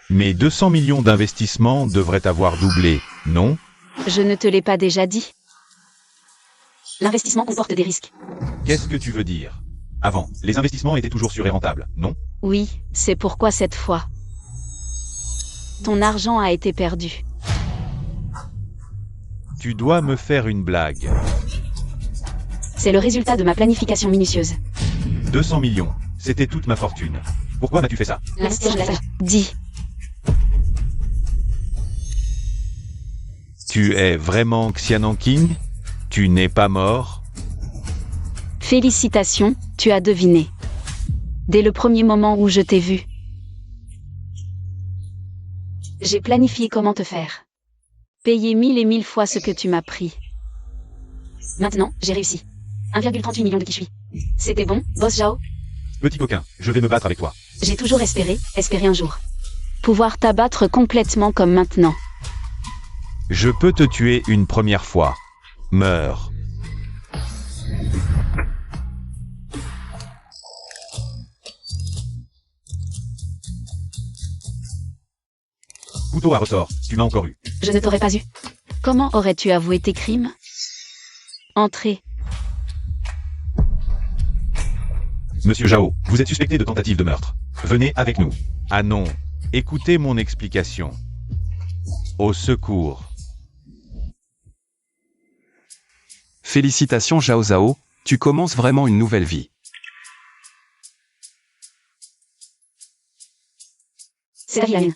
Mes 200 millions d'investissements devraient avoir doublé, non? Je ne te l'ai pas déjà dit. L'investissement comporte des risques. Qu'est-ce que tu veux dire? Avant, les investissements étaient toujours sûrs et rentables, non? Oui, c'est pourquoi cette fois, ton argent a été perdu. Tu dois me faire une blague. C'est le résultat de ma planification minutieuse. 200 millions, c'était toute ma fortune. Pourquoi m'as-tu fait ça? Dis, Tu es vraiment Xianan King? Tu n'es pas mort? félicitations, tu as deviné. Dès le premier moment où je t'ai vu, j'ai planifié comment te faire payer 1000 et 1000 fois ce que tu m'as pris. Maintenant, j'ai réussi. 1,38 million de qui je suis. C'était bon, boss Zhao? Petit coquin, je vais me battre avec toi. J'ai toujours espéré un jour pouvoir t'abattre complètement comme maintenant. Je peux te tuer une première fois. Meurs. Couteau à ressort, tu m'as encore eu. Je ne t'aurais pas eu. Comment aurais-tu avoué tes crimes? Entrez. Monsieur Zhao, vous êtes suspecté de tentative de meurtre. Venez avec nous. Ah non. Écoutez mon explication. Au secours. Félicitations Zhao Zhao, tu commences vraiment une nouvelle vie. C'est la vie la mienne.